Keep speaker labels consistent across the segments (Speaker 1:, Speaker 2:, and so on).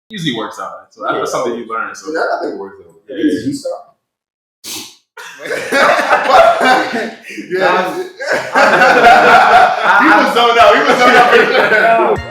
Speaker 1: usually works out. So that's something you learn. So
Speaker 2: I think it works out.
Speaker 3: Did you start?
Speaker 2: He was zoned out.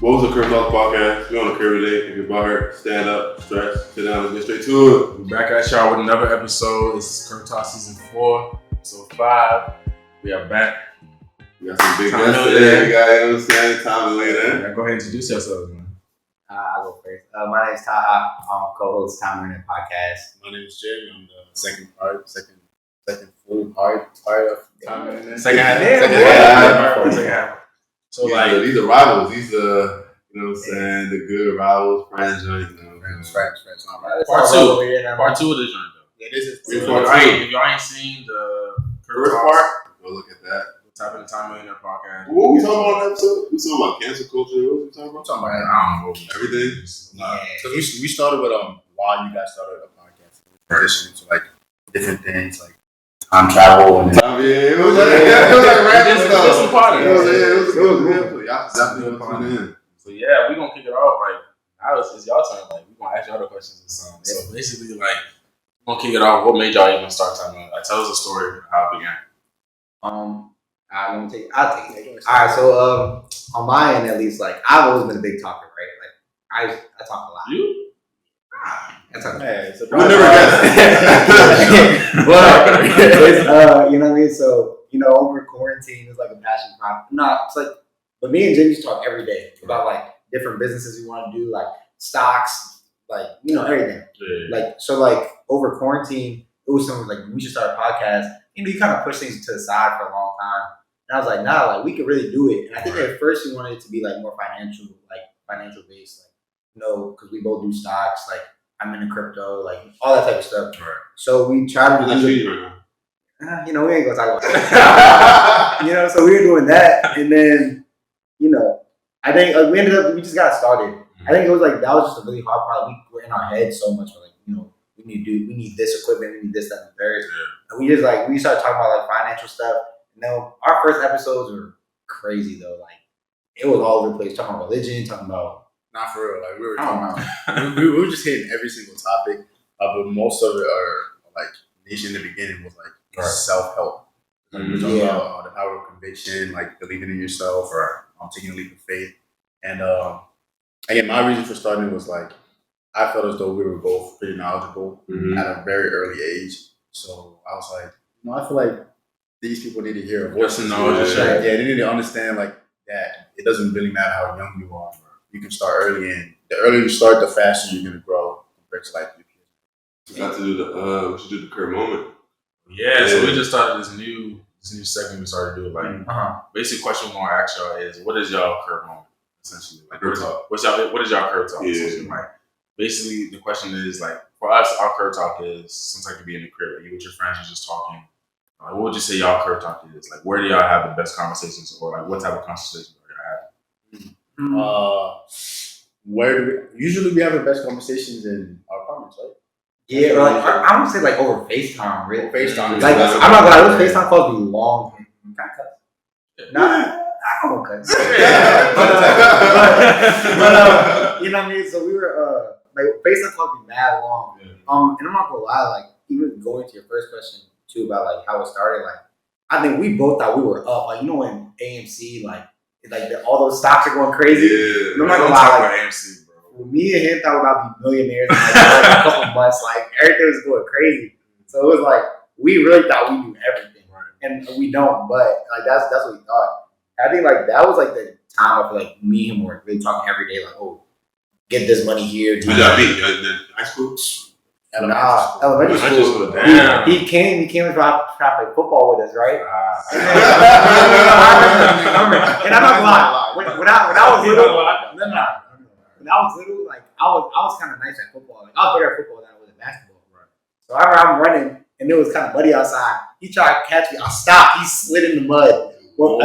Speaker 2: What was the CurbTalks Podcast? We're on the curb today. If you're butthurt, stand up, stretch, sit down, and get straight to it.
Speaker 1: We're back at y'all with another episode. This is CurbTalks Season 4, Episode 5. We are back.
Speaker 2: We got some big guests today. We got, you know what I'm saying, Time Millionaire.
Speaker 1: Go ahead and introduce yourselves, man.
Speaker 3: I'll go first. My name is Taha. I'm co-host Time Millionaire Podcast.
Speaker 4: My name is Jim. I'm the second full part of Time Millionaire.
Speaker 1: Second half.
Speaker 2: Second
Speaker 1: half. So
Speaker 2: these are rivals. These are, you know what I'm saying, the good rivals, friends, joint.
Speaker 4: Friends.
Speaker 1: Part two of the joint, though.
Speaker 4: Yeah, this is
Speaker 1: If y'all ain't seen the
Speaker 2: first
Speaker 1: CurbTalks,
Speaker 2: part, go look at that.
Speaker 1: type in the Time Millionaire Podcast.
Speaker 2: What we talking about in that episode? We talking about cancel culture. What we talking about?
Speaker 1: I don't know.
Speaker 2: Everything.
Speaker 4: Because we started with why you guys started a podcast. Transitioning to like different things like time travel and
Speaker 2: It was like random stuff.
Speaker 1: This is part of it.
Speaker 2: It was good. Y'all definitely tune in.
Speaker 1: So yeah, we gonna kick it off. Like, it's y'all turn. Like, we gonna ask y'all the questions and something. So basically, like, we gonna kick it off. What made y'all even start Time Millionaire? Like, tell us a story of how it began.
Speaker 3: I'll take it. All right, so on my end at least, like I've always been a big talker, right? Like I talk a lot.
Speaker 1: You?
Speaker 3: I talk a lot.
Speaker 2: We never guessed.
Speaker 3: But you know what I mean? So, over quarantine it's like a passion project. No, it's like, but me and Jim used to talk every day about like different businesses we want to do, like stocks, like everything.
Speaker 1: Yeah.
Speaker 3: Like so, like over quarantine, it was something like we should start a podcast. You kind of push things to the side for a long time. And I was like, nah, like we could really do it. And I think at first we wanted it to be like more financial based, because we both do stocks, like I'm into crypto, like all that type of stuff.
Speaker 1: Right.
Speaker 3: So we tried to do
Speaker 2: it right
Speaker 3: we ain't gonna talk about that. So we were doing that, and then, I think we just got started. I think it was like that was just a really hard part. We were in our head so much. We're like, we need this equipment, we need this, that, and the third. And we started talking about like financial stuff. Our first episodes were crazy though. Like it was all over the place. Talking about religion, talking about
Speaker 4: not for real. Like we were talking about, we were just hitting every single topic. But most of it like niche in the beginning was like self-help. Like we were talking about the power of conviction, like believing in yourself, or taking a leap of faith. And again, my reason for starting was like I felt as though we were both pretty knowledgeable at a very early age. So I was like, I feel like these people need to hear a voice. They need to understand like that it doesn't really matter how young you are. You can start early, and the earlier you start, the faster you're gonna grow compared to like your peers.
Speaker 2: We got to do we should do the curb moment.
Speaker 1: Yeah, so we just started this new segment we started doing. Like, basic question we're gonna ask y'all is, what is y'all curb moment? Essentially, like curb talk. What is y'all curb talk?
Speaker 2: Yeah.
Speaker 1: Like, basically, the question is like, for us, our curb talk is sometimes to be in the crib, like you with your friends, you're just talking. Like, what would you say y'all curb talk is? Like, where do y'all have the best conversations, or like what type of conversations are y'all having?
Speaker 4: Where usually we have the best conversations in our apartments, right?
Speaker 3: Yeah, or like I would say like over FaceTime, really.
Speaker 4: FaceTime.
Speaker 3: Like I'm not gonna lie, those FaceTime calls be long. I don't cut. But you know what I mean? So we were like FaceTime calls be mad long. And I'm not gonna lie, like even going to your first question too about like how it started, like I think we both thought we were up. Like when AMC like all those stocks are going crazy.
Speaker 1: Yeah.
Speaker 3: I'm not gonna lie, like AMC, bro. Me and him thought we'd about be millionaires in like a couple months. Like everything was going crazy. So it was like we really thought we knew everything, and we don't. But like that's what we thought. I think like that was like the time I feel like me and him were really talking every day. Like, get this money here.
Speaker 2: Who y'all beat? High school?
Speaker 3: Elementary school.
Speaker 1: Damn.
Speaker 3: He came and try to play football with us, right? I remember. And I'm not gonna lie. When I was little, when I was little, like I was kind of nice at football. Like I was better at football than I was at basketball. Right. So I remember I'm running, and it was kind of muddy outside. He tried to catch me. I stopped. He slid in the mud. Well,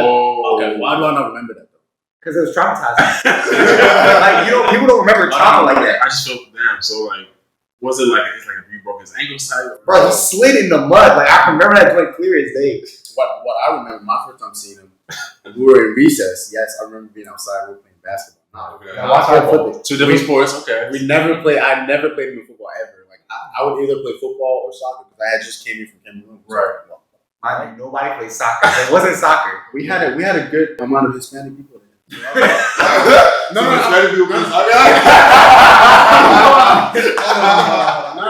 Speaker 4: okay, why do I not remember that though?
Speaker 3: because it was traumatizing. Like people don't remember trauma like that.
Speaker 1: I just felt damn. So like, was it like it's like if you broke his ankle type?
Speaker 3: Bro, he slid in the mud. Like I remember that joint clear as day.
Speaker 4: What I remember my first time seeing him, we were in recess. Yes, I remember being outside. We were playing basketball.
Speaker 1: Okay.
Speaker 3: Now watch how football.
Speaker 1: Two different sports. Okay.
Speaker 4: I never played him in football ever. Like I would either play football or soccer because I had just came in from Cameroon.
Speaker 1: Right.
Speaker 3: Like nobody plays soccer. It wasn't soccer.
Speaker 4: We had a good amount of Hispanic people there.
Speaker 2: No, Hispanic people play soccer.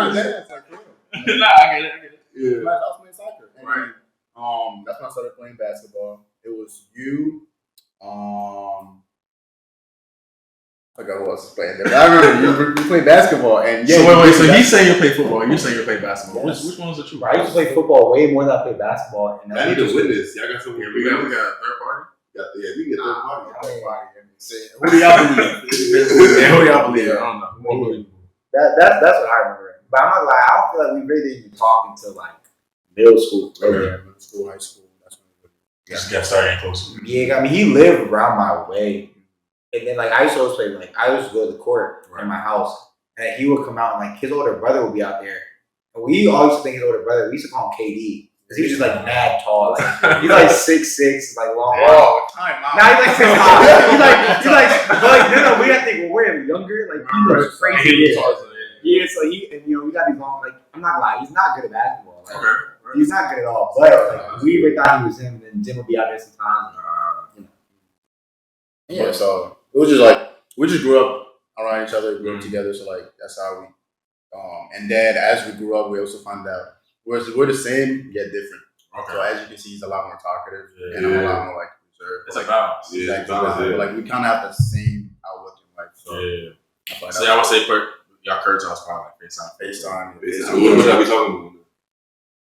Speaker 4: That's like real.
Speaker 1: Nah, I get it.
Speaker 2: Yeah.
Speaker 4: I was playing soccer. And
Speaker 1: Right.
Speaker 4: that's when I started playing basketball. It was you, I forgot who else was playing there. But I remember you played basketball and
Speaker 1: So wait. So he's saying you play football. You're saying you play basketball.
Speaker 4: Yes.
Speaker 1: Which ones are true?
Speaker 3: I used to play football way more than I played basketball. And
Speaker 2: I need a witness. Y'all got something.
Speaker 1: Yeah, we got a third party.
Speaker 2: Yeah, we can get third party.
Speaker 4: who do y'all believe?
Speaker 1: Yeah, who y'all believe? I don't know. Who y'all believe?
Speaker 3: That's what I remember. But I'm not like I don't feel like we really didn't even talk until like middle school. Really.
Speaker 4: Yeah, middle school, high school. That's when we
Speaker 1: Just got started close.
Speaker 3: Yeah, I mean he lived around my way. And then like I used to always play like I used to go to the court in my house and he would come out and like his older brother would be out there. And we always think his older brother, we used to call him KD. Because he was just like mad tall. Like, he's like 6'6", like long arms.
Speaker 4: Oh, time out.
Speaker 3: Nah, he's like 6'5". He's like, but like, no, we gotta think, well, we're younger, like, he was crazy. Yeah, so and we got these long, like, I'm not gonna lie, he's not good at basketball. Like,
Speaker 1: Okay.
Speaker 3: he's not good at all. But, like, we even thought he was him, and then Jim would be out there sometimes.
Speaker 4: Yeah, so it was just like we just grew up around each other, grew up together. So like that's how we. And then as we grew up, we also found out we're the same yet different.
Speaker 1: Okay.
Speaker 4: So as you can see, he's a lot more talkative and I'm a lot more like reserved.
Speaker 1: It's like balance.
Speaker 2: Yeah,
Speaker 4: Exactly. But, like we kind of have the same outlook in life. So
Speaker 1: Yeah.
Speaker 4: I feel like
Speaker 1: So y'all would say y'all CurbTalks probably like FaceTime.
Speaker 4: FaceTime.
Speaker 2: What y'all be talking about?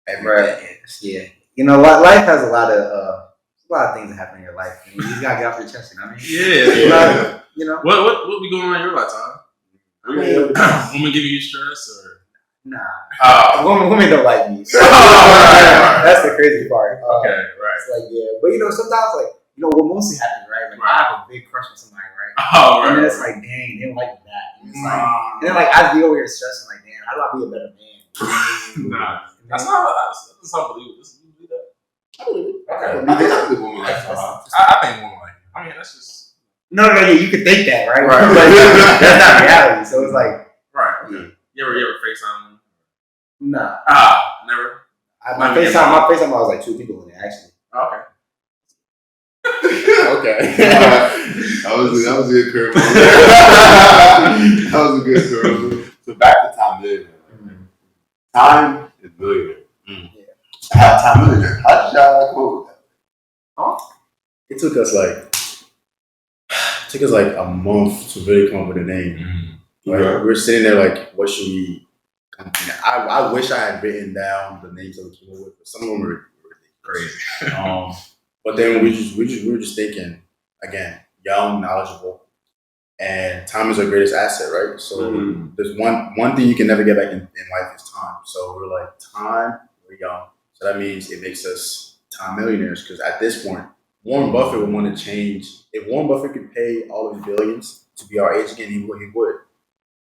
Speaker 4: Every day.
Speaker 3: Right. Yeah. You know, life has a lot of things that happen in your life. You just gotta get off your chest, you know what I mean?
Speaker 1: Yeah.
Speaker 3: You know?
Speaker 1: What be going on in your lifetime?
Speaker 3: I mean,
Speaker 1: Women giving you stress or?
Speaker 3: nah. Women don't like me. So
Speaker 1: Right.
Speaker 3: that's the crazy part.
Speaker 1: Okay, right.
Speaker 3: It's like, yeah. But, sometimes, like, what mostly happens, right? Like, I have a big crush on somebody, right?
Speaker 1: Oh, right.
Speaker 3: And then it's like, dang, they don't like that. And it's like, and then, like, I'd be over here stressing, like, damn, how do I be a better man?
Speaker 1: Nah. That's not believable. Do you believe that?
Speaker 3: I believe it.
Speaker 1: Okay.
Speaker 2: I think that's a good woman like that.
Speaker 1: I think women like it. I mean, that's just.
Speaker 3: No, yeah, you could think that, right?
Speaker 1: Right.
Speaker 3: But that's not reality. So it's like,
Speaker 1: Right. Okay. You ever FaceTime?
Speaker 3: nah.
Speaker 1: Never.
Speaker 3: My FaceTime, I was like 2 people in it, actually.
Speaker 1: Okay.
Speaker 4: Okay.
Speaker 2: That was a good curve. That was a good curve. So back to Time Millionaire. Time is Millionaire. I have Time Millionaire. How did y'all come up with that?
Speaker 4: It took us like a month to really come up with a name. Like,
Speaker 2: Yeah.
Speaker 4: we were sitting there like, what should we? I wish I had written down the names that we came up with, but some of them were crazy. But then we were just thinking again, young, knowledgeable, and time is our greatest asset, right? So there's one thing you can never get back in life is time. So we're like, time, we're young, so that means it makes us time millionaires because at this point, Warren Buffett would want to change. If Warren Buffett could pay all of his billions to be our age again, he would,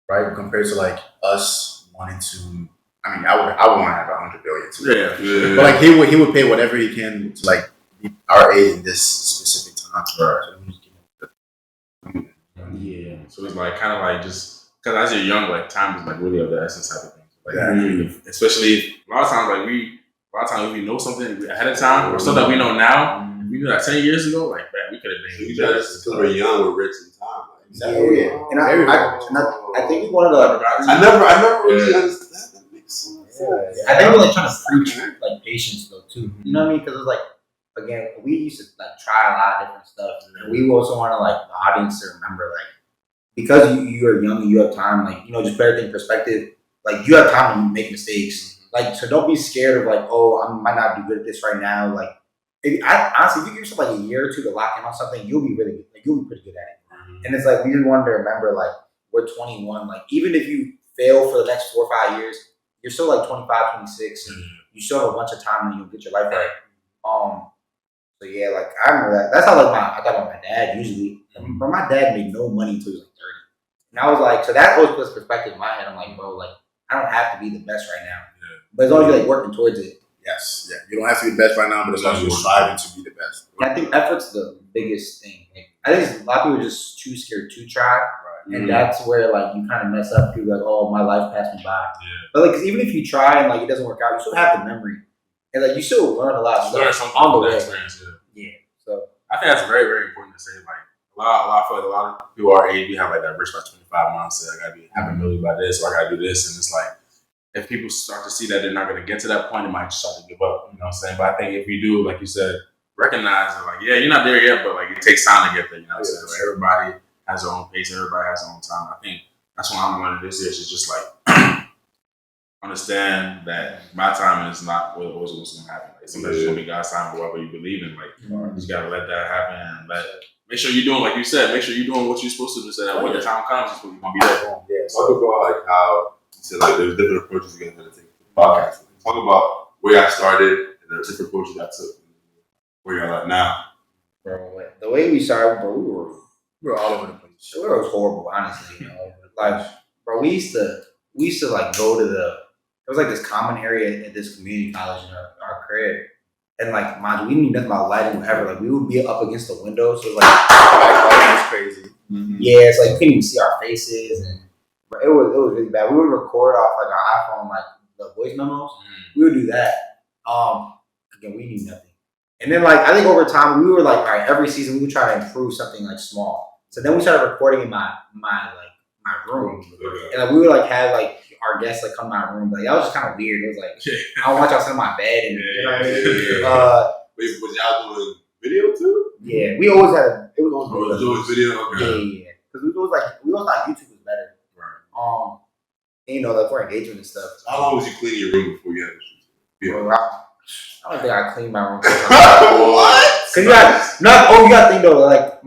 Speaker 4: right? Compared to like us wanting to. I mean, I would want to have 100 billion too.
Speaker 1: Yeah.
Speaker 4: But like he would pay whatever he can to like be our age in this specific time.
Speaker 1: Right. Yeah. So it's like kind of like just because as you're young, like time is like really of the essence type of thing. Like especially a lot of times if we know something ahead of time or something that we know now, we knew that 10 years ago, like man, we could have been.
Speaker 2: Because we're young, we're rich in time.
Speaker 3: Yeah. And I think one of the.
Speaker 2: I never really understand that makes sense.
Speaker 3: I think we're like trying to preach like patience though too. You know what I mean? Because it's like again, we used to like try a lot of different stuff, and we also want to like the audience to remember like because you are young and you have time, like just put everything in perspective. Like you have time to make mistakes. Like so, don't be scared of like I might not do good at this right now. Like honestly, if you give yourself like a year or two to lock in on something, you'll be really good. Like you'll be pretty good at it. And it's like we just wanted to remember like we're 21. Like even if you fail for the next 4 or 5 years, you're still like 25, 26, and you still have a bunch of time and you'll get your life right. So yeah, like I remember that. That's how like I thought about my dad usually. But my dad made no money until he was like 30. And I was like, so that always puts perspective in my head. I'm like, bro, like I don't have to be the best right now. Yeah. But as long as you're like working towards it.
Speaker 4: Yes, yeah. You don't have to be the best right now, but as long as you're striving to be the best.
Speaker 3: And I think effort's the biggest thing. Like, I think a lot of people are just too scared to try. Right. And that's where like you kind of mess up. People like, oh, my life passed me by. Yeah. But like, 'cause even if you try and like it doesn't work out, you still have the memory. And like you still learn a lot of stuff on the way. Yeah. So
Speaker 1: I think that's very, very important to say. Like I feel like a lot of people our age, we have like that rich by 25 mindset. I gotta be having million by this, or I gotta do this, and it's like if people start to see that they're not gonna get to that point, they might start to give up. You know what I'm saying? But I think if you do, like you said, recognize it. Like you're not there yet, but like it takes time to get there. You know what I'm saying? Like, everybody has their own pace. Everybody has their own time. I think that's what I'm learning this year. Is just like understand that my time is not what's going to happen. Like sometimes it's going to be God's time, whatever you believe in. Like you just got to let that happen and make sure you're doing, like you said, make sure you're doing what you're supposed to do so that when the time comes, you're going to be there.
Speaker 2: Yeah. Talk about like how you said like there's different approaches you're going to take to the podcast. Talk about where I started and the different approaches I took. Where you're at now.
Speaker 3: Bro, the way we started, bro, we were all over the place. It was horrible, honestly. You know? Like, bro, we used to like go to there was like this common area at this community college in our crib. And like, mind you, we didn't know nothing about lighting or whatever. Like, we would be up against the window. So like, it was crazy. Mm-hmm. Yeah, it's like, you couldn't even see our faces. And it was really bad. We would record off like our iPhone, like the voice memos. Mm-hmm. We would do that. Again, we knew nothing. And then like, I think over time, we were like, all right, every season we would try to improve something like small. So then we started recording in my room. And like, we would like have like, our guests like come to my room, but like, that was just kind of weird. It was like I don't want y'all sitting in my bed, and you know what I mean.
Speaker 2: Wait, was y'all doing video too?
Speaker 3: Yeah, we always had. It was
Speaker 2: always video. Okay.
Speaker 3: Yeah, because we always thought YouTube was better. Right. And, you know, like for engagement and stuff.
Speaker 2: How long was you cleaning your room before you had to shoot?
Speaker 3: Bro, I don't think I cleaned my room. What? Because you got to think though, like it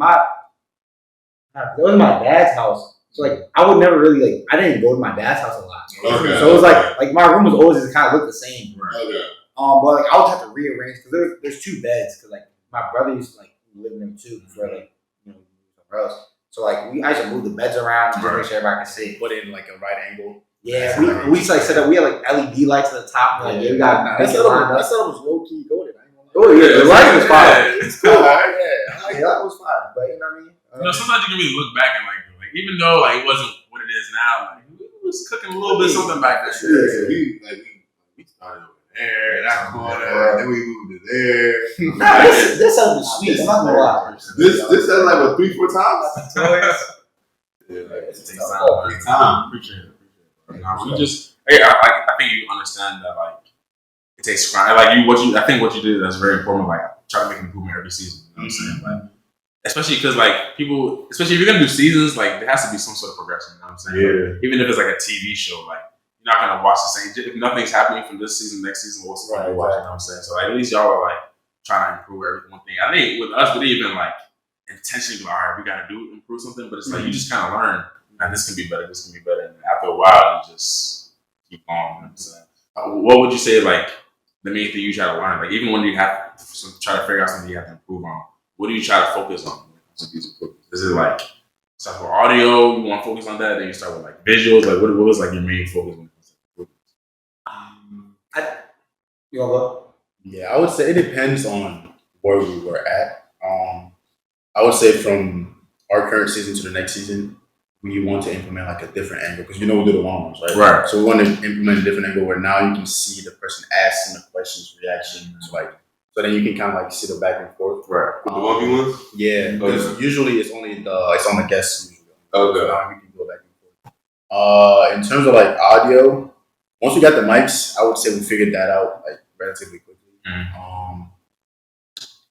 Speaker 3: was my dad's house. So like I would never really like I didn't go to my dad's house a lot. Okay. So it was like my room was always just kind of looked the same. Right. Okay. But like I would have to rearrange because there's two beds because like my brother used to like live in them too before like somewhere else. So like I used to move the beds around and just make sure everybody could see.
Speaker 4: Put it in like a right angle.
Speaker 3: Yeah, we used to like set up. We had like LED lights at the top. Like we got
Speaker 4: that setup was low key golden.
Speaker 3: Oh yeah, the light was fire.
Speaker 4: It's cool. Yeah,
Speaker 3: that was fire. But you know what I mean?
Speaker 1: You know, sometimes you can really look back and like even though like it wasn't what it is now, like we was cooking a little bit something back then.
Speaker 2: Yeah, we started over there, that corner, then we moved to there.
Speaker 3: This sounds sweet. I'm not gonna lie.
Speaker 2: This sounds like what 3-4 times.
Speaker 1: It takes time. Appreciate it. We just, I think you understand that like it takes grind. Like I think what you did that's very important. Like try to make an improvement every season. You know what I'm saying? Like. Especially because, like, people, especially if you're going to do seasons, like, there has to be some sort of progression, you know what I'm saying? Yeah. Like, even if it's, like, a TV show, like, you're not going to watch the same, if nothing's happening from this season, next season, what's the point of watching, you know what I'm saying? So, like, at least y'all are, like, trying to improve every one thing. I think with us, we didn't even, like, intentionally be like, all right, we got to improve something, but it's like, you just kind of learn, and this can be better, and after a while, you just keep on, you know what I'm saying? What would you say, like, the main thing you try to learn? Like, even when you have to try to figure out something you have to improve on, what do you try to focus on? Is it like stuff for audio? You want to focus on that? Then you start with like visuals. Like what was like your main focus when it comes to
Speaker 3: you want to go?
Speaker 4: Yeah, I would say it depends on where we were at. I would say from our current season to the next season, we want to implement like a different angle because we do the long ones, right? Right. So we want to implement a different angle where now you can see the person asking the questions, reactions, like. So then you can kind of like sit it back and forth.
Speaker 2: Right. With the 1v1s?
Speaker 4: Yeah. Because usually it's only it's on the guests usually. Okay. So now we can go back and forth. In terms of like audio, once we got the mics, I would say we figured that out like relatively quickly. Mm.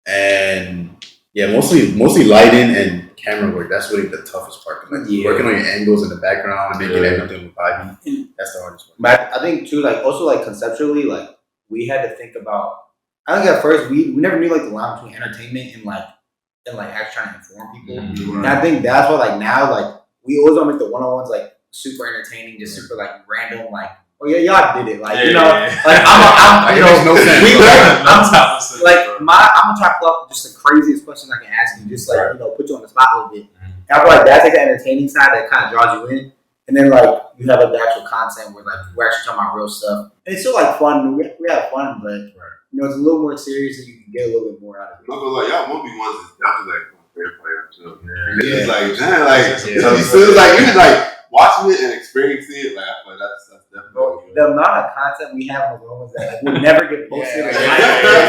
Speaker 4: And yeah, mostly lighting and camera work. That's really the toughest part. Like working on your angles in the background and making everything vibey. That's the hardest part.
Speaker 3: But I think too, like also like conceptually, like we had to think about. I think at first we never knew like the line between entertainment and actually trying to inform people. Mm-hmm. And I think that's why like now like we always want to make the one-on-ones like super entertaining, just super like random like oh yeah, y'all did it. Like
Speaker 1: Yeah,
Speaker 3: you know,
Speaker 1: yeah.
Speaker 3: like I'm you know,
Speaker 4: no sense.
Speaker 3: we
Speaker 1: No type of sense,
Speaker 3: like
Speaker 1: bro.
Speaker 3: I'm gonna try to pull up just the craziest question I can ask you, just like
Speaker 1: Right.
Speaker 3: you know, put you on the spot a little bit.
Speaker 1: Mhm.
Speaker 3: And I feel like that's like the entertaining side that kind of draws you in, and then like you have like the actual content where like we're actually talking about real stuff, and it's still like fun. We have fun, but you know, it's a little more serious, and you can get a little bit more out of it.
Speaker 2: I'm not gonna lie, y'all 1v1s is not like fair player too.
Speaker 1: Yeah.
Speaker 2: It's like, damn, like,
Speaker 1: Yeah.
Speaker 2: so as soon as like you like watching it and experiencing it, like I feel like that's definitely
Speaker 3: The amount of content we have on the ones that like, would never get posted,
Speaker 4: Yeah,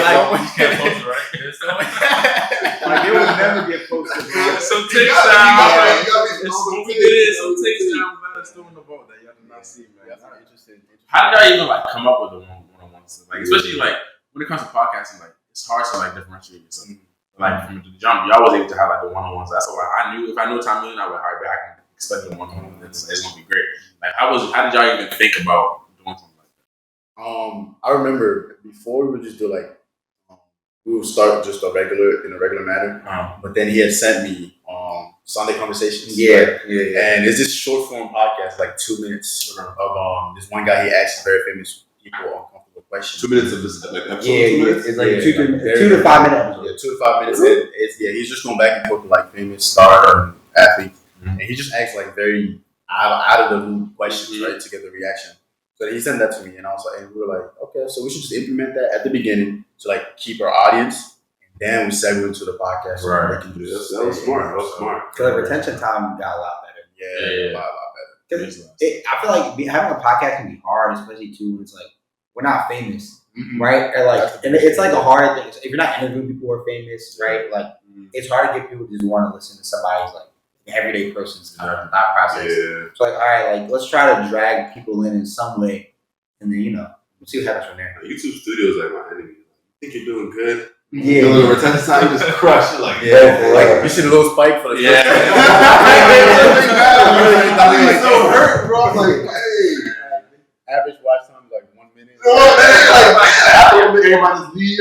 Speaker 3: like,
Speaker 1: You can't post it, right?
Speaker 3: like it would never get posted. Bro.
Speaker 1: Some
Speaker 2: You
Speaker 1: takes
Speaker 2: gotta-
Speaker 1: down.
Speaker 2: you gotta be
Speaker 1: It's
Speaker 2: small
Speaker 1: what we
Speaker 2: takes,
Speaker 1: did.
Speaker 2: you
Speaker 1: Some
Speaker 2: know,
Speaker 1: takes
Speaker 2: takes.
Speaker 1: down. That's still in the vote that y'all did not see, man.
Speaker 4: That's not interesting.
Speaker 1: How did y'all even like come up with the one-on-ones? Like, especially like when it comes to podcasting, like it's hard to like differentiate yourself. Like from the jump, y'all was able to have like the one-on-ones. That's why I knew if I knew Time Millionaire, I would alright, I can expect the one-on-one. It's gonna be great. Like, how did y'all even think about doing something like that?
Speaker 4: I remember before we would just do like we would start just in a regular manner. But then he had sent me Sunday Conversations.
Speaker 3: Yeah.
Speaker 4: And it's this short form podcast, like 2 minutes of this one guy. He asks very famous people uncomfortable questions.
Speaker 2: 2 minutes of this like episode.
Speaker 3: Yeah,
Speaker 2: 2 minutes.
Speaker 3: it's like
Speaker 4: Yeah,
Speaker 3: 2 to 5 minutes.
Speaker 4: Yeah, 2 to 5 minutes. And he's just going back and forth with like famous star athletes, and he just asks like very out of the loop questions, right, to get the reaction. So he sent that to me, and I was like, and we were like, okay, so we should just implement that at the beginning to like keep our audience, and then we segue into the podcast. So
Speaker 1: Right.
Speaker 4: we can
Speaker 2: Yeah,
Speaker 4: just
Speaker 2: that was smart. That was smart.
Speaker 3: So the retention time got a lot better.
Speaker 4: Yeah,
Speaker 1: Yeah.
Speaker 4: a lot better.
Speaker 3: Because I feel like having a podcast can be hard, especially too when it's like we're not famous, right? Or like, and it's like a hard thing. If you're not interviewing people who are famous, right? Like, it's hard to get people to just want to listen to somebody's like everyday person's kind of thought process.
Speaker 2: Yeah.
Speaker 3: So like, all right, like let's try to drag people in some way, and then we'll see what happens from there.
Speaker 2: YouTube Studio is like my enemy. You think you're doing good?
Speaker 3: Yeah.
Speaker 2: A little retention time, you just crush it. Like,
Speaker 4: Like you should lose spike for the
Speaker 1: Yeah.
Speaker 2: I was so hurt, bro. I'm like, hey.
Speaker 4: average watch time is like 1 minute.
Speaker 2: Everybody's leave.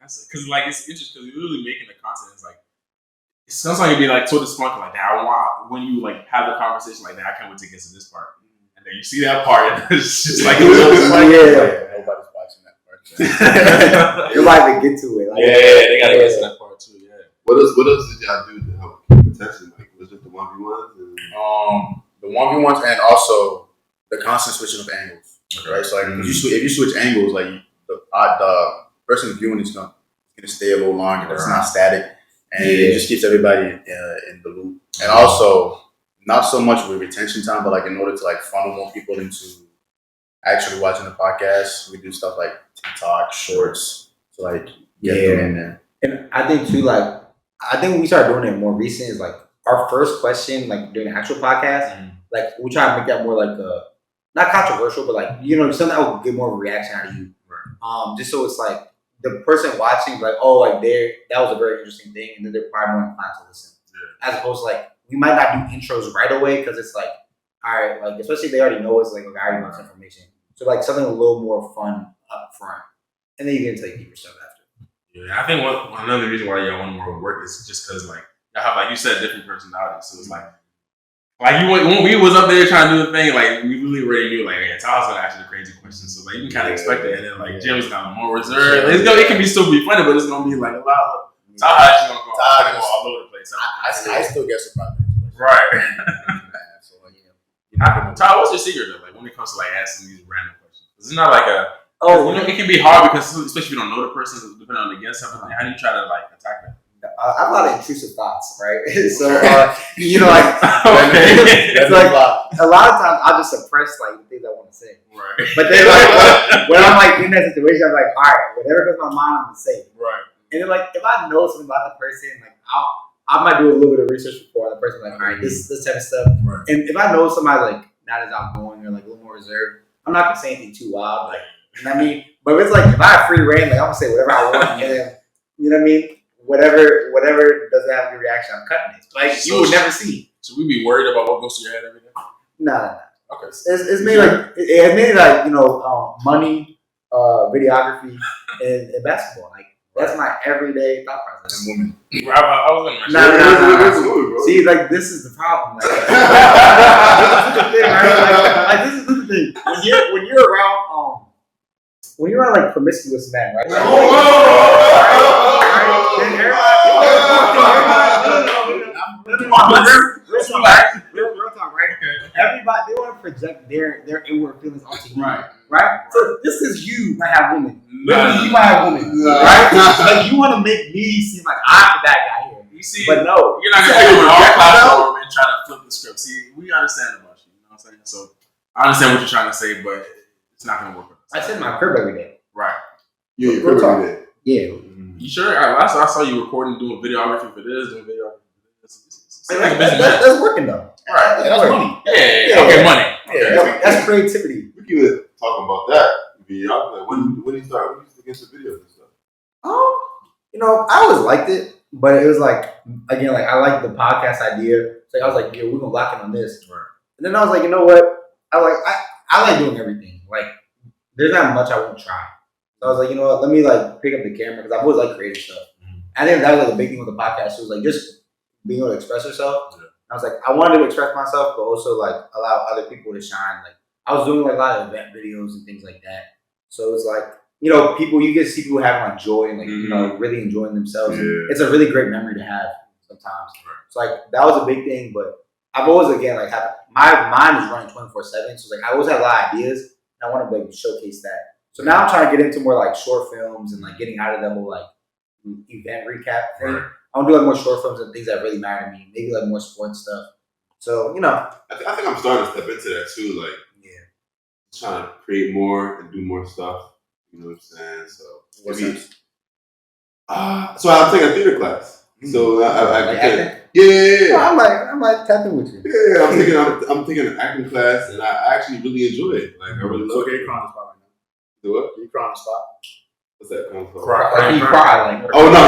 Speaker 1: Because like it's interesting because you're really making the content. It's like sometimes you'd be like sort of spunk like that. I want when you like have the conversation like that. I can't wait to get to this part, and then you see that part, and it's just like
Speaker 4: Nobody's watching that part.
Speaker 3: You're about to get to it. Like,
Speaker 1: they gotta get to that part too. Yeah.
Speaker 2: What else did y'all do to help keep attention? Like, was it the 1v1s?
Speaker 4: The 1v1s and also the constant switching of angles. Right, so like if you switch angles, like the person viewing is gonna stay a little longer. It's not static, and it just keeps everybody in the loop. And also, not so much with retention time, but like in order to like funnel more people into actually watching the podcast, we do stuff like TikTok, Shorts, to like get them in there.
Speaker 3: And I think too, like I think we started doing it more recent. Is like our first question, like during the actual podcast, like we try to make that more like not controversial, but like something that will get more of a reaction out of you. Just so it's like the person watching, like, oh, like that was a very interesting thing, and then they're probably more inclined to listen. As opposed to like we might not do intros right away because it's like, all right, like especially if they already know it's like I already know this information. So like something a little more fun up front, and then you get into like deeper stuff after.
Speaker 1: Yeah, I think another reason why y'all want more work is just because like y'all have like you said different personalities, so it's like when we was up there trying to do the thing, like we really already knew like Taha's gonna ask you the crazy questions, so like you can kind of expect it, and then like Jim's kind of more reserved. It can be still be funny, but it's gonna be like a lot of Taha actually gonna go all over the place.
Speaker 4: I still get surprised.
Speaker 1: Right.
Speaker 4: So like,
Speaker 1: Taha, what's your secret though? Like when it comes to like asking these random questions, it's not like it can be hard because especially if you don't know the person, depending on the guest, how do you try to like attack them?
Speaker 3: I have a lot of intrusive thoughts, right? So, like, it's like a lot of times I'll just suppress like the things I want to say.
Speaker 1: Right.
Speaker 3: But then, like, when I'm like in that situation, I'm like, all right, whatever goes in my mind, I'm gonna say it.
Speaker 1: Right.
Speaker 3: And then, like, if I know something about the person, like, I might do a little bit of research before the person, like, all right, this type of stuff.
Speaker 1: Right.
Speaker 3: And if I know somebody like not as outgoing or like a little more reserved, I'm not gonna say anything too wild, like, you know what I mean? But if it's like if I have free reign, like I'm gonna say whatever I want, and then, you know what I mean? Whatever doesn't have a good reaction, I'm cutting it. Like you would never see.
Speaker 1: So we be worried about what goes to your head every day?
Speaker 3: Nah.
Speaker 1: Okay.
Speaker 3: It's mainly like money, videography, and basketball. Like that's my everyday thought process.
Speaker 4: and women.
Speaker 1: I was gonna mention.
Speaker 3: Nah. See, like this is the problem. Like, this is the thing, right? Like this is the thing. When you're around like promiscuous men, right? Real talk, right? Everybody they want to project their inward feelings onto you, right? So this is you might have women, maybe you might have women, right? Like you want to make me seem like I'm the bad guy here.
Speaker 1: You see,
Speaker 3: but no,
Speaker 1: you're not gonna go in our platform and try to flip the script. See, we understand about you. You know what I'm saying? So I understand what you're trying to say, but it's not gonna work with us.
Speaker 3: I sit in my crib every day.
Speaker 1: Right.
Speaker 2: Yeah, you're every day.
Speaker 3: Yeah.
Speaker 1: You sure? I saw you recording, doing videography for this, doing videography for this.
Speaker 3: That's working though.
Speaker 1: Right.
Speaker 3: That's money.
Speaker 1: Yeah. Okay, money.
Speaker 3: Yeah. That's creativity.
Speaker 2: We keep talking about that. Like, when do you start? When do you get into videos and stuff?
Speaker 3: I always liked it, but it was like again, like I like the podcast idea. So I was like, yeah, we're gonna lock in on this.
Speaker 1: Right.
Speaker 3: And then I was like, you know what? I like doing everything. Like there's not much I won't try. So I was like, you know what? Let me like pick up the camera because I've always liked creative stuff. I think that was like a big thing with the podcast. It was like just being able to express yourself. Yeah. I was like, I wanted to express myself, but also like allow other people to shine. Like I was doing like a lot of event videos and things like that. So it was like, you get to see people having like joy and like, really enjoying themselves. Yeah. It's a really great memory to have sometimes. Right. So like that was a big thing, but I've always again like my mind is running 24/7. So like I always have a lot of ideas and I want to like showcase that. So now I'm trying to get into more like short films and like getting out of the whole like event recap thing. Right. I want to do like more short films and things that really matter to me. Maybe like more sports stuff. So
Speaker 2: I think I'm starting to step into that too. Like trying to create more and do more stuff. You know what I'm saying? So so I'm taking a theater class. So I
Speaker 3: yeah. I might tap in with you.
Speaker 2: Yeah, I'm taking an acting class and I actually really enjoy it. Like I really love it.
Speaker 4: You cry on the spot right now.
Speaker 2: Do what?
Speaker 4: You cry on the spot.
Speaker 2: What's that called?
Speaker 3: You cry like.
Speaker 2: Oh no!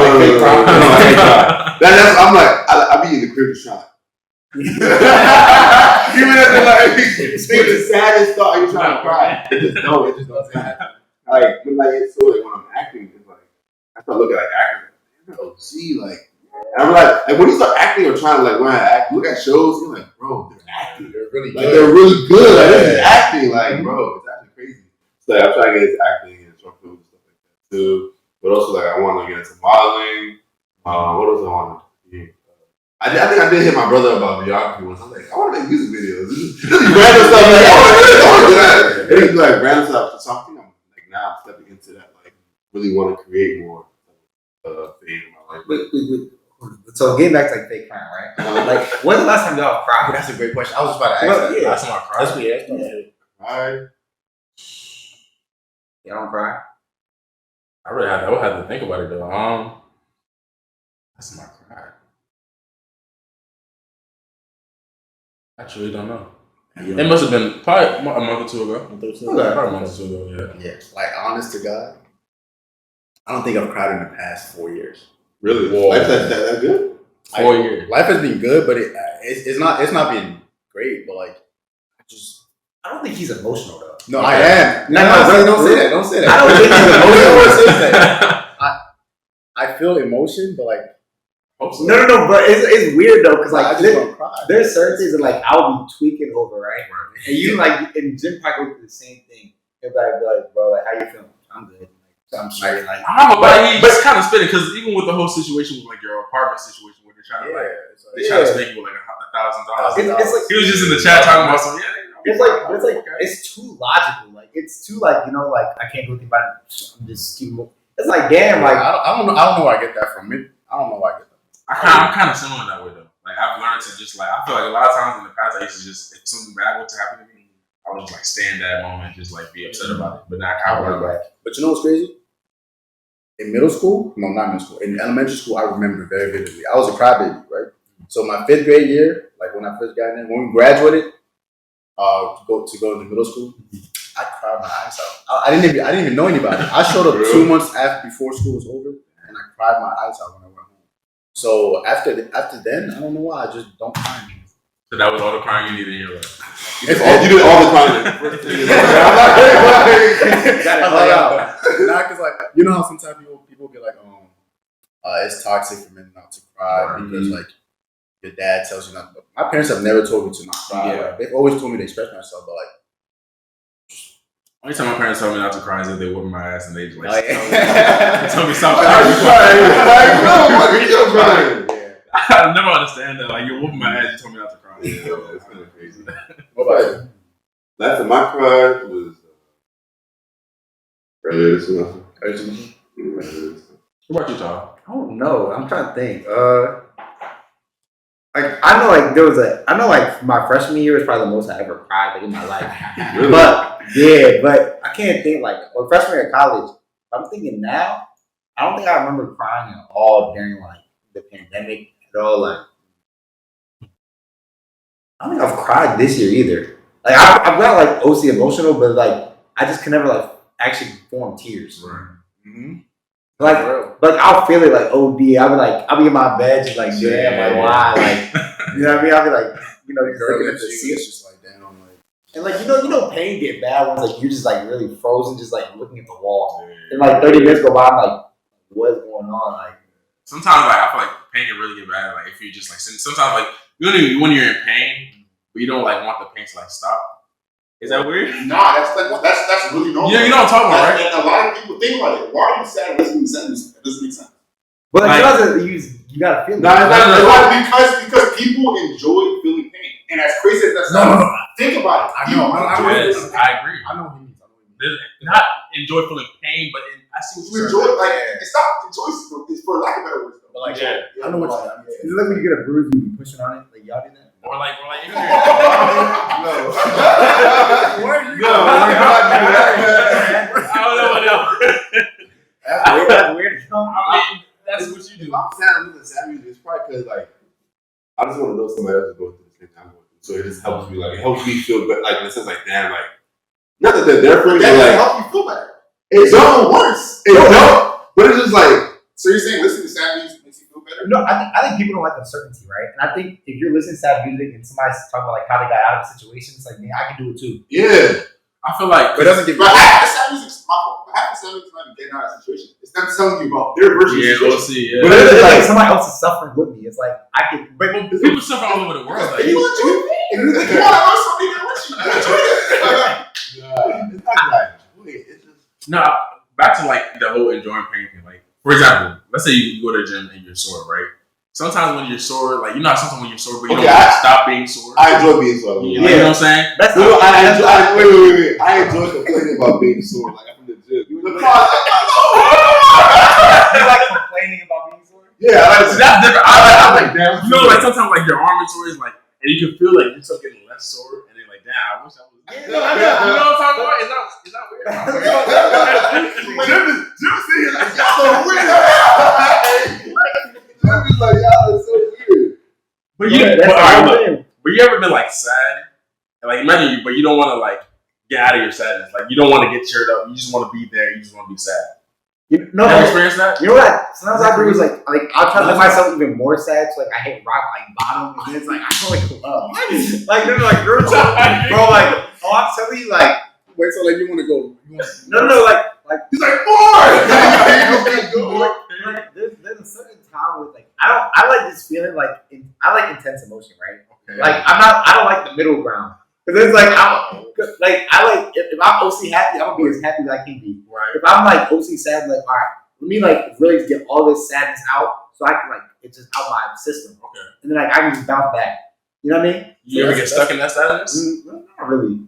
Speaker 2: That's I'm like I be in the crib shot. Even if they're like, it's the saddest thought you're trying to cry. It just doesn't happen. Like when it's so like when I'm acting, it's like I start looking at actors. I'm like when you start acting or trying to like when I act, look at shows, you're like, bro, they're acting. They're really good. They're really good. Like this is acting. Like, bro, it's actually crazy. So I'm trying to get into acting and short films and stuff like that too. But also like I want to get into modeling. What else I want to do? I think I did hit my brother about videography once. I was like, I want to make music videos. This is random stuff. Like, I want to do that. It was like random stuff. So I think I'm like now I'm stepping into that. Like, really want to create more thing in my life.
Speaker 3: Wait. So getting back to like fake crying, right? Like, when's the last time y'all cried?
Speaker 4: That's a great question. I was just about to ask that.
Speaker 3: Yeah.
Speaker 4: Last time I cried.
Speaker 2: Cry.
Speaker 3: Y'all don't cry?
Speaker 1: I would have to think about it though. That's my cry. I truly don't know. It must have been probably a month or two ago. Probably a month or two ago, yeah.
Speaker 4: Yeah, like honest to God, I don't think I've cried in the past 4 years.
Speaker 2: Really?
Speaker 1: Whoa.
Speaker 2: Life that good?
Speaker 1: 4 years.
Speaker 4: Life has been good, but it's not been great. But like,
Speaker 3: I don't think he's emotional though.
Speaker 4: No, I am. No, don't say that. Don't say that.
Speaker 3: I don't think he's emotional.
Speaker 4: I feel emotion, but like.
Speaker 3: No, but it's weird though, because like
Speaker 4: I just don't cry.
Speaker 3: There's certain things that like I'll be tweaking over, right? And you like, and Jim probably go through the same thing. He'll be like, bro, like, how you feeling? I'm good. So I'm straight. Like,
Speaker 1: but it's kind of spitting because even with the whole situation with like your apartment situation where they're trying to they try to spank you with like $1,000.
Speaker 3: It's like
Speaker 1: he was just in the chat talking about something.
Speaker 3: It's too logical. Like it's too like like I can't do anything about it. I'm just keep moving. It's like damn. Like
Speaker 4: I don't know where I get that from. I don't know where I get that.
Speaker 1: I'm kind of similar that way though. Like I've learned to just like I feel like a lot of times in the past I used to just if something bad were to happen to me, I would just like stay in that moment, just like be upset about it. But now I learned back.
Speaker 4: But you know what's crazy? In middle school, no, not middle school. In elementary school, I remember very vividly. I was a crybaby, right? So my 5th grade year, like when I first got in, when we graduated, to go to middle school, I cried my eyes out. I didn't even know anybody. I showed up 2 months before school was over, and I cried my eyes out when I went home. So after then, I don't know why I just don't cry anymore.
Speaker 1: So that was all the crying you needed in your life.
Speaker 2: You did all the crying.
Speaker 4: Nah, because like you know how sometimes people get like it's toxic for men not to cry because like your dad tells you not to. My parents have never told me to not cry. Yeah. Like, they've always told me to express myself, but like
Speaker 1: Only time my parents told me not to cry is if they whooped my ass and they just like
Speaker 3: tell
Speaker 1: me stop
Speaker 2: Why are you
Speaker 1: crying.
Speaker 2: crying? Why are you crying?
Speaker 1: I never understand that. Like, you're whooping my ass, you told me not to cry.
Speaker 2: Yeah, it's kind of crazy. What about you? Last time I cried was earlier this month.
Speaker 1: What about you, Taha?
Speaker 3: I don't know. I'm trying to think. Like I know, like there was I know, like my freshman year was probably the most I ever cried like in my life.
Speaker 2: Really?
Speaker 3: But I can't think like freshman year of college. I'm thinking now. I don't think I remember crying at all during like the pandemic at all. Like I don't think I've cried this year either. Like I've got like OC emotional, but like I just can never like actually form tears.
Speaker 1: Right.
Speaker 2: Mm-hmm.
Speaker 3: Like I'll feel it like OD. I'll be in my bed just like damn, like why, like you know what I mean? I'll be like, you know, just looking at the ceiling,
Speaker 4: just like damn, like
Speaker 3: and like you know, pain get bad when like you're just like really frozen, just like looking at the wall, and like 30 minutes go by, I'm like, what's going on? Like
Speaker 1: Sometimes, like, I feel like pain can really get bad. Like, if you just like, sometimes, like, you don't even, when you're in pain, but you don't like want the pain to like stop. Is that weird?
Speaker 2: Nah, that's really normal.
Speaker 1: Yeah, you know what I'm talking about, right?
Speaker 2: And a lot of people think about it. Why are you sad listening to sentences? It doesn't make sense.
Speaker 3: but like,
Speaker 1: Like-
Speaker 3: you gotta feel it.
Speaker 2: Because people enjoy feeling pain, and as crazy as that sounds, think about it.
Speaker 4: I know.
Speaker 1: Yes, I agree.
Speaker 4: I know what he means.
Speaker 1: Not enjoy feeling pain, but I see what
Speaker 2: You
Speaker 1: you're
Speaker 2: enjoy
Speaker 1: saying.
Speaker 2: like it's not enjoy. It's for lack of better words. Though.
Speaker 4: But like,
Speaker 1: Yeah.
Speaker 4: I know what you mean.
Speaker 3: Is it like when you get a bruise, you be pushing on it? Like y'all do that?
Speaker 1: Or like, even
Speaker 2: No.
Speaker 3: Where are you
Speaker 2: No, we're not doing that.
Speaker 1: I don't know what else.
Speaker 3: That's weird.
Speaker 1: I mean, that's what you
Speaker 2: If
Speaker 1: do.
Speaker 2: I'm sad, I'm listening to sad music. It's probably because like I just want to know somebody else is going through the same thing I'm going through. So it just helps me. Like it helps me feel better. Like in a sense, like damn, like not that they're there for me. That like help you feel better. It don't worse. It don't. But it's just like. So you're saying listening to sad music makes you feel better?
Speaker 3: No, I think people don't like uncertainty, right? And I think if you're listening to sad music and somebody's talking about like how they got out of a situation, it's like, man, I can do it too.
Speaker 2: Yeah.
Speaker 1: I feel like,
Speaker 4: But it doesn't give you.
Speaker 2: But half the sad music's my fault. Half the sad music's not even getting out of that situation. It's them telling you about their version
Speaker 1: yeah,
Speaker 2: of the
Speaker 1: we'll
Speaker 2: situation.
Speaker 1: see. Yeah.
Speaker 3: But it's like somebody else is suffering with me. It's like I can. But
Speaker 1: People suffer all over the world.
Speaker 2: And
Speaker 1: Like,
Speaker 2: you enjoy it. And you want to know something that with you. You enjoy it. Yeah. It's not like, wait, it's just.
Speaker 1: no, back to like the whole enjoying pain thing. Like, for example, let's say you go to the gym and you're sore, right? Sometimes when you're sore, like, you know how sometimes when you're sore, but you
Speaker 2: Okay,
Speaker 1: don't stop being sore.
Speaker 2: I enjoy being sore.
Speaker 1: You know what I'm saying?
Speaker 3: that's
Speaker 2: No,
Speaker 3: not.
Speaker 2: wait. I enjoy complaining about being sore. Like I'm in the gym.
Speaker 3: You like complaining about being sore?
Speaker 2: Yeah, I
Speaker 1: See,
Speaker 2: like
Speaker 1: that's different. I like,
Speaker 2: damn.
Speaker 1: you know, like sometimes like your arm is sore, is like, and you can feel like you're still getting less sore, and then like, damn, I wish I was.
Speaker 3: Yeah, I know.
Speaker 1: You know what I'm talking about? Is that weird?
Speaker 2: Jim sitting here like y'all so weird. Jim is like y'all are so weird.
Speaker 1: But you,
Speaker 3: Yeah, that's
Speaker 1: but, all right,
Speaker 3: what
Speaker 1: look,
Speaker 3: I'm saying.
Speaker 1: but you ever been like sad, and like imagine you, but you don't want to like get out of your sadness. Like you don't want to get cheered up. You just want to be there. You just want to be sad.
Speaker 3: No,
Speaker 1: Have you experienced that?
Speaker 3: you know what? Sometimes I do is like I'll try to make myself even more sad. So like I hit rock like bottom, and then it's like I feel like love. Like no, like real talk, bro. Like I'm telling you, like
Speaker 4: Wait, so like you want to go?
Speaker 3: no, like
Speaker 2: He's like more.
Speaker 3: like there's a certain time with like I like this feeling like I like intense emotion, right?
Speaker 1: Okay.
Speaker 3: Like I don't like the middle ground. Cause it's like I like if I'm OC happy, I'm gonna be as happy as I can be.
Speaker 1: Right.
Speaker 3: If I'm like OC sad, I'm like, all right, let me like really get all this sadness out so I can like it's just out my system.
Speaker 1: Okay.
Speaker 3: And then like I can just bounce back. You know what I mean?
Speaker 1: You ever get stuck in that sadness?
Speaker 3: Not really.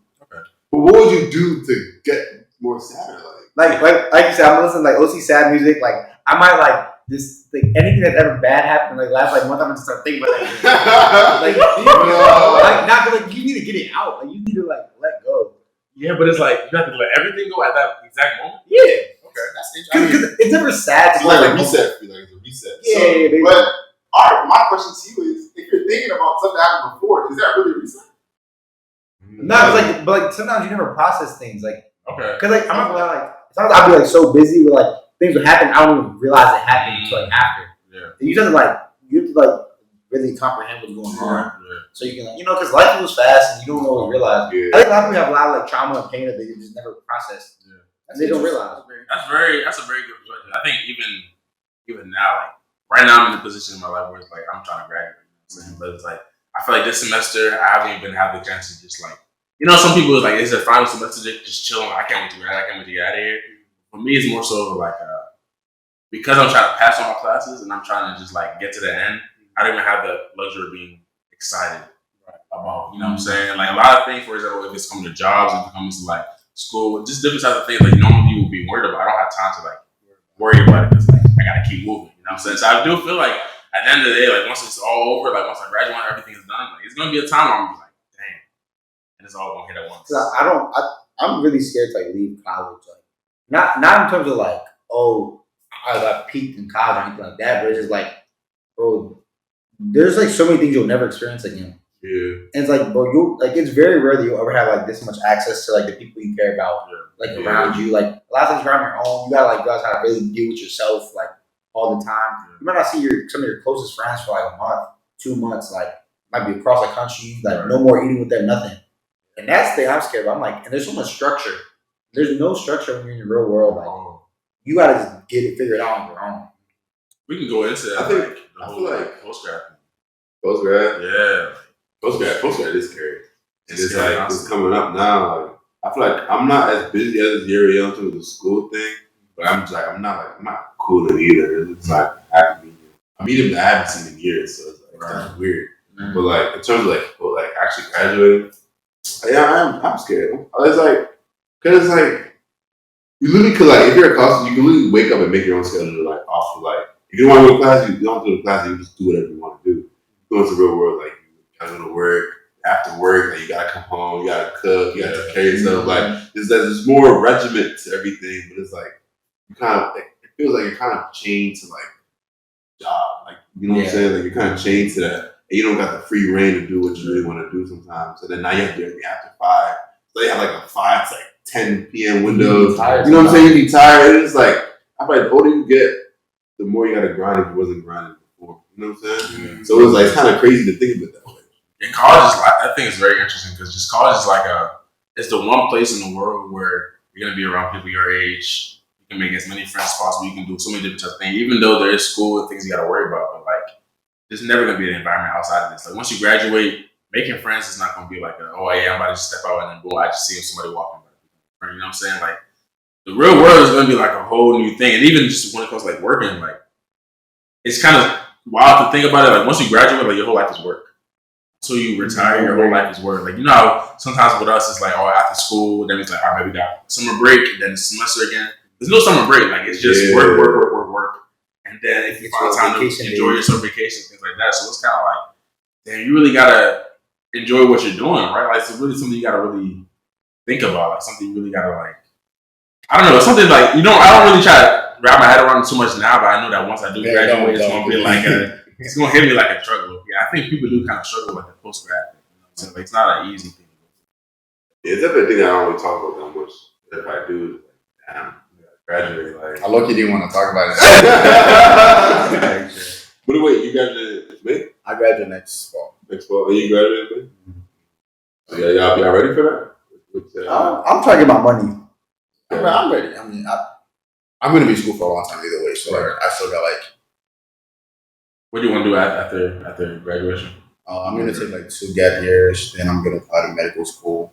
Speaker 2: But what would you do to get more sadder?
Speaker 3: Like you said, I'm listening to like OC sad music. Like I might like just like anything that's ever bad happened like last like month. I'm just start thinking about that. Like, like not like you need to get it out. Like you need to like let go.
Speaker 1: Yeah, but it's like you have to let everything go at that exact moment.
Speaker 3: Yeah,
Speaker 1: Okay.
Speaker 4: That's interesting.
Speaker 3: because it's never sad.
Speaker 2: It's
Speaker 3: to
Speaker 2: like
Speaker 3: like
Speaker 2: a reset. Like it's a reset.
Speaker 3: Yeah, baby.
Speaker 2: But all right, my question to you is: if you're thinking about something that happened before, is that really a reset?
Speaker 3: No, it's like, but like sometimes you never process things. Like,
Speaker 1: Okay.
Speaker 3: cause like I'm not gonna lie, like sometimes I'll be like so busy with like things will happen. I don't even realize it happened until like after.
Speaker 1: Yeah.
Speaker 3: And you have to like really comprehend what's going on,
Speaker 1: Yeah.
Speaker 3: so you can like because life moves fast and you don't always realize.
Speaker 2: Yeah.
Speaker 3: I think a lot of people have a lot of like trauma and pain that they just never process.
Speaker 1: Yeah.
Speaker 3: And they don't realize.
Speaker 1: That's a very good perspective. I think even now, like right now, I'm in a position in my life where it's like I'm trying to graduate. You know what I'm saying? But it's like I feel like this semester I haven't even had the chance to just like you know, some people like it's their final semester just chilling. Like, I can't wait to grad. I can't wait to get out of here. For me, it's more so like because I'm trying to pass all my classes and I'm trying to just like get to the end. I don't even have the luxury of being excited about, you know what I'm saying? Like a lot of things, for example, if it's coming to jobs, if it comes to like school, just different types of things like normally you would be worried about. I don't have time to like worry about it because like I gotta keep moving, you know what I'm saying? So I do feel like at the end of the day, like once it's all over, like once I graduate, everything is done, like it's gonna be a time where I'm like, dang, and it's all gonna hit at once.
Speaker 3: I'm really scared to like leave college, like not in terms of like, oh, I got peaked in college or anything like that, but it's just like, bro, there's like so many things you'll never experience again.
Speaker 2: Yeah.
Speaker 3: And it's like, bro, it's very rare that you'll ever have like this much access to like the people you care about, like around you. Like a lot of times you're on your own, you gotta like realize how to really deal with yourself like all the time. You might not see some of your closest friends for like a month, 2 months, like might be across the country, like no more eating with them, nothing. And that's the thing I'm scared of. I'm like, and there's so much structure. There's no structure when you're in the real world. Like you gotta just get it figured out on your own.
Speaker 1: We can go into that.
Speaker 2: I feel like
Speaker 1: post-grad.
Speaker 2: Yeah.
Speaker 1: Postgrad.
Speaker 2: Postgrad is scary. And it's like, it's coming up now. Like, I feel like I'm not as busy as Yuri in terms of the school thing, but I'm not cooling either. It's like, I have to be here. I meet him that I haven't seen in years, so it's like, kind of weird. Mm-hmm. But like, in terms of like actually graduating, yeah, I'm scared. It's like, cause it's like, you literally could like, if you're a college, you can literally wake up and make your own schedule like off of like, if you don't want to go to class, you don't do the class, you just do whatever you want to do. Go into the real world, like you gotta go to work, after work, like you gotta come home, you gotta cook, you gotta take care of yourself. Like there's more regiment to everything, but it's like you kind of like, it feels like you're kind of chained to like job, like you know what I'm saying? Like you're kind of chained to that, and you don't got the free reign to do what you really want to do sometimes. And then now you have to do everything after 5. So they have like a 5 to like 10 p.m. windows. You know what I'm saying? You be tired. It's like I feel like the older you get, the more you gotta grind if you wasn't grinding before. You know what I'm saying? Mm-hmm. So it's like kind of crazy to think of it that way.
Speaker 1: And college is like, I think it's very interesting because just college is like it's the one place in the world where you're gonna be around people your age. You can make as many friends as possible. You can do so many different types of things. Even though there is school and things you gotta worry about, but like there's never gonna be an environment outside of this. Like once you graduate, making friends is not gonna be like I'm about to step out and then boom, I just see somebody walking by. You know what I'm saying? Like the real world is gonna be like a whole new thing. And even just when it comes to like working, like it's kind of wild to think about it. Like once you graduate, like your whole life is work. Until you retire, your whole life is work. Like you know how sometimes with us it's like after school, then it's like maybe we got summer break, then the semester again. There's no summer break. Like it's just work. And then if you find time to enjoy yourself, vacation, things like that. So it's kind of like, damn, you really gotta enjoy what you're doing, right? Like it's really something you gotta really think about. Like something you really gotta like. I don't know. It's something like I don't really try to wrap my head around it too much now, but I know that once I do graduate, it's gonna be like it's gonna hit me like a truck. Yeah, I think people do kind of struggle with the post grad thing. You know what I'm saying? Like, it's not an easy thing.
Speaker 2: Yeah, it's definitely a thing I don't really talk about that much. If I do, damn, graduate. Like
Speaker 4: I low-key didn't want to talk about it.
Speaker 2: But wait, you graduated in May?
Speaker 4: I graduate next fall.
Speaker 2: Next fall, and you graduated in May? Mm-hmm. So y'all ready for that?
Speaker 3: I'm trying to get my money.
Speaker 4: I'm ready. I mean, I'm going to be in school for a long time either way, so like, I still got like.
Speaker 1: What do you want to do after graduation?
Speaker 4: I'm going to take like 2 gap years, then I'm going to apply to medical school.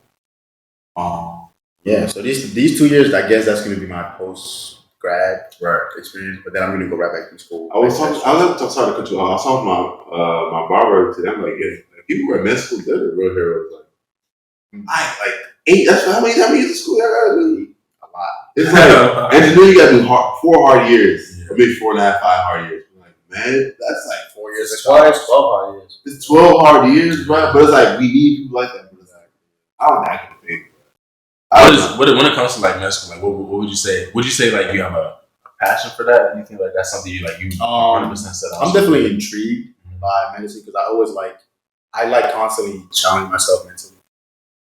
Speaker 4: Yeah, so these 2 years, I guess that's going to be my post-grad experience, but then I'm going to go right back to school.
Speaker 2: I was talking to my barber today. I'm like, people who are in med school, they're the real heroes. Like, 8, that's how many years of school I got to do? A lot. It's like, engineering, you got to do 4 hard years, or maybe 4.5, 5 hard years. Man, that's like 4 years.
Speaker 3: It's 12 hard years.
Speaker 2: It's 12 hard years, bro. But it's like we need people like that. But it's like I don't know.
Speaker 1: When it comes to like med school, like what would you say? Would you say like you have a passion for that? You think like that's something you 100% set on?
Speaker 4: I'm definitely intrigued by medicine because I always like constantly challenging myself mentally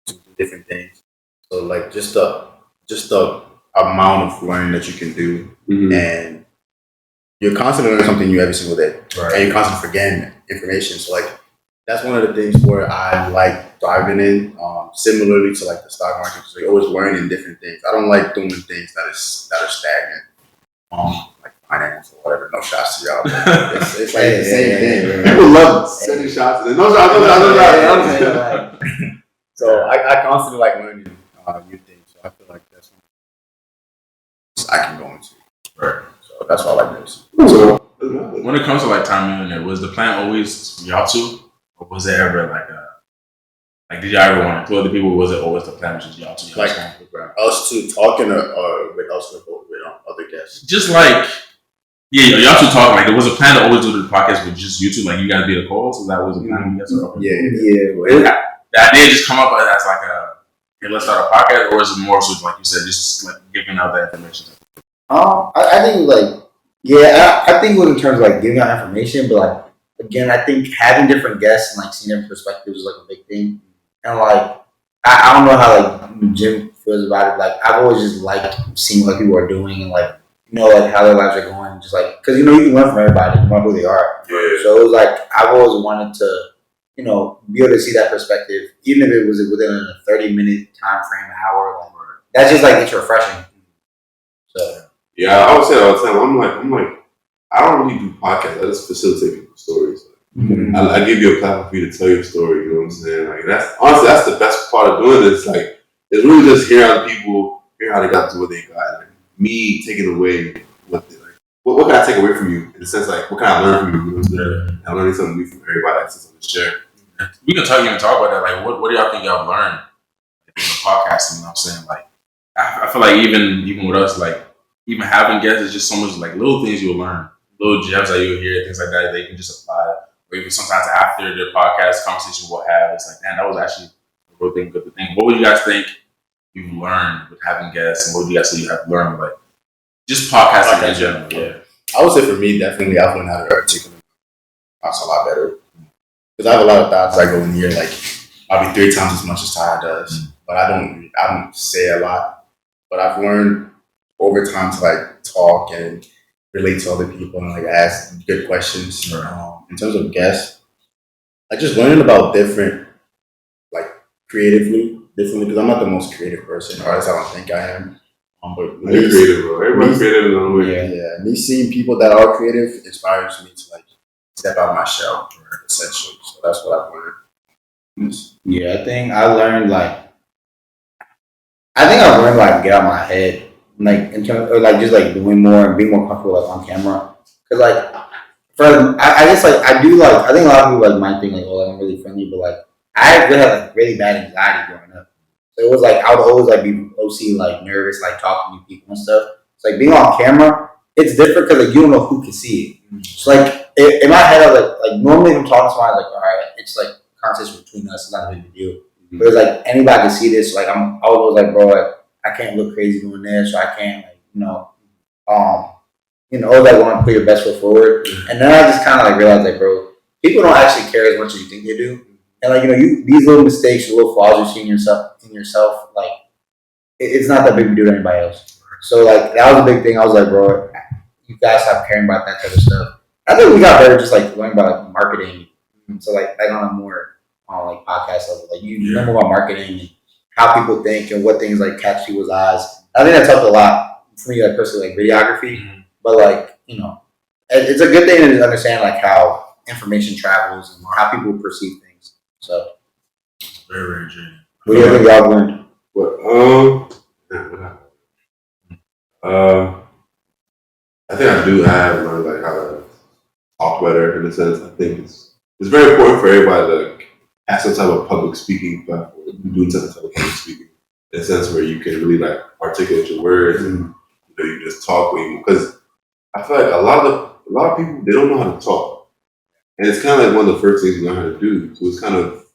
Speaker 4: to do different things. So like just the amount of learning that you can do and you're constantly learning something new every single day, and you're constantly forgetting information. So like that's one of the things where I like diving in, similarly to like the stock market, because you're always learning different things. I don't like doing things that are stagnant, like finance or whatever. No shots to y'all. It's like the same thing.
Speaker 2: People love sending shots. No shots.
Speaker 4: So I constantly like learning new things. So I feel like that's something I can go into.
Speaker 1: Right.
Speaker 4: So that's why I like this.
Speaker 2: So,
Speaker 1: When it comes to like Time Millionaire, was the plan always y'all two, or was there ever like did y'all ever want to include the people? Or was it always the plan was just y'all two?
Speaker 4: Like us two talking or with us with other guests.
Speaker 1: Just like y'all two talking. Like there was a plan to always do the podcast with just you two. Like you guys be the co-hosts. So that was a plan. Yes,
Speaker 4: Yeah.
Speaker 1: The idea just come up as like hey, let's start a podcast, or is it more so like you said, just like giving out that information?
Speaker 3: I think like I think in terms of like giving out information, but like again, I think having different guests and like seeing different perspectives is like a big thing. And like I don't know how like Jim feels about it. Like I've always just liked seeing what people are doing and like like how their lives are going. Just like because you can learn from everybody, no matter who they are.
Speaker 2: yeah.
Speaker 3: So it was like I've always wanted to be able to see that perspective, even if it was within a 30-minute time frame, hour. Like, that's just like it's refreshing. So.
Speaker 2: Yeah, I would say all the time. I'm like, I don't really do podcasts. I just facilitate people's stories.
Speaker 3: Mm-hmm.
Speaker 2: I give you a platform for you to tell your story. You know what I'm saying? Like that's the best part of doing this. Like it's really just hearing how people, hear how they got to what they got. Like me taking away what can I take away from you in the sense like what can I learn from you? You know what I'm saying? I'm learning something new from everybody that's something to share.
Speaker 1: We can talk about that. Like what do y'all think y'all learned in the podcast? You know what I'm saying? Like I feel like even with us, like even having guests is just so much like little things you'll learn, little gems that you'll hear, things like that you can just apply. Or even sometimes after the podcast conversation we'll have, it's like, man, that was actually a real thing, good thing. What would you guys think you've learned with having guests, and what would you guys say you have learned like just podcasting in general? Yeah,
Speaker 4: I would say for me, definitely, I've learned how to articulate thoughts a lot better because I have a lot of thoughts that go in here. Like I'll be 3 times as much as Taha does, but I don't say a lot. But I've learned over time to like talk and relate to other people and like ask good questions. In terms of guests, I just learning about different, like differently because I'm not the most creative person, or at least I don't think I am. But
Speaker 2: You're creative, bro. Everybody's creative in their own way.
Speaker 4: Yeah. Me seeing people that are creative inspires me to like step out of my shell, essentially. So that's what I've learned.
Speaker 3: Yeah, I think I learned like get out of my head, like in terms of like just like doing more and being more comfortable like on camera. Cause like I guess like I do like I think a lot of people like might think like I'm really friendly, but like I really had like really bad anxiety growing up. So it was like I would always like be OC like nervous like talking to people and stuff. It's like being on camera, it's different because like you don't know who can see it. It's like in my head I was like normally if I'm talking to someone I was like all right, it's like a conversation between us, it's not a big deal. But it's like anybody can see this. Like I was always like, bro, like, I can't look crazy doing this, or I can't like always like want to put your best foot forward. And then I just kind of like realized like, bro, people don't actually care as much as you think they do. And like these little mistakes, little flaws you see in yourself, like it's not that big of a deal to anybody else. So like that was a big thing. I was like, bro, you guys stop caring about that type of stuff. I think we got better just like learning about like marketing. So like on a more like podcast level, like you learn more about marketing and how people think and what things like catch people's eyes. I think that's helped a lot for me, like personally, like videography. But like it's a good thing to understand like how information travels and how people perceive things. So
Speaker 1: very very interesting.
Speaker 3: What do you think y'all learned?
Speaker 2: I think I do have learned like how to talk better in a sense. I think it's very important for everybody to like, have some type of public speaking platform, doing some type of public speaking in a sense where you can really like articulate your words and you just talk because I feel like a lot of people they don't know how to talk, and it's kind of like one of the first things you learn how to do. So it's kind of